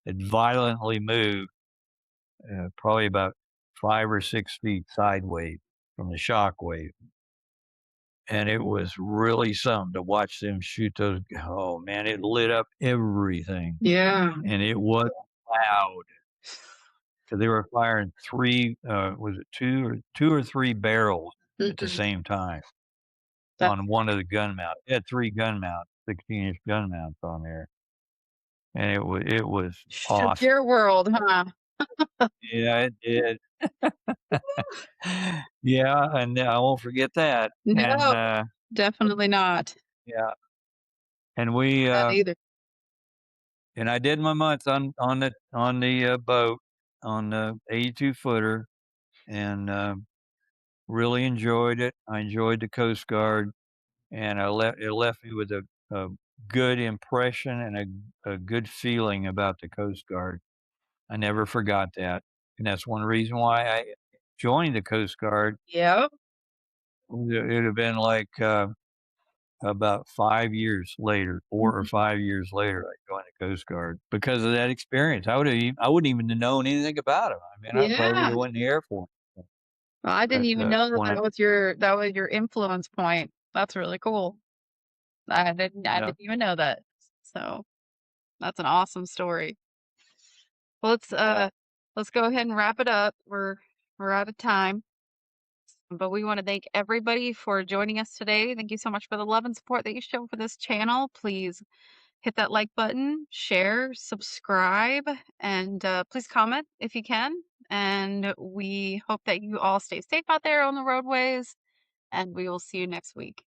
had violently moved, probably about 5 or 6 feet sideways from the shock wave, and it was really something to watch them shoot those oh, man, it lit up everything, yeah. and it was loud because they were firing 3, was it 2 or 3 barrels at the Mhm. same time That's on one of the gun mounts. It had 3 gun mounts, 16-inch gun mounts on there, and it was shook awesome. your world, huh? Yeah, it did. Yeah, and I won't forget that, and, No, definitely not. yeah, and we, That either. and I did my month on the boat, on the 82 footer, and, really enjoyed it. I enjoyed the Coast Guard, and it left me with a good impression and a good feeling about the Coast Guard. I never forgot that, and that's one reason why I joined the Coast Guard. Yep. It'd have been like, about 5 years later, 4 or Mhm. 5 years later, I joined the Coast Guard because of that experience. I wouldn't even have known anything about 'em. I mean, I probably Yeah. would've went in the Air Force, Well, I didn't but, even know that when that was your influence point. That's really cool. I yeah, didn't even know that. So, that's an awesome story. Well, yeah. let's go ahead and wrap it up. We're out of time, but we wanna thank everybody for joining us today. Thank you so much for the love and support that you show for this channel. Please hit that like button, share, subscribe, and, please comment if you can. And we hope that you all stay safe out there on the roadways, and we will see you next week.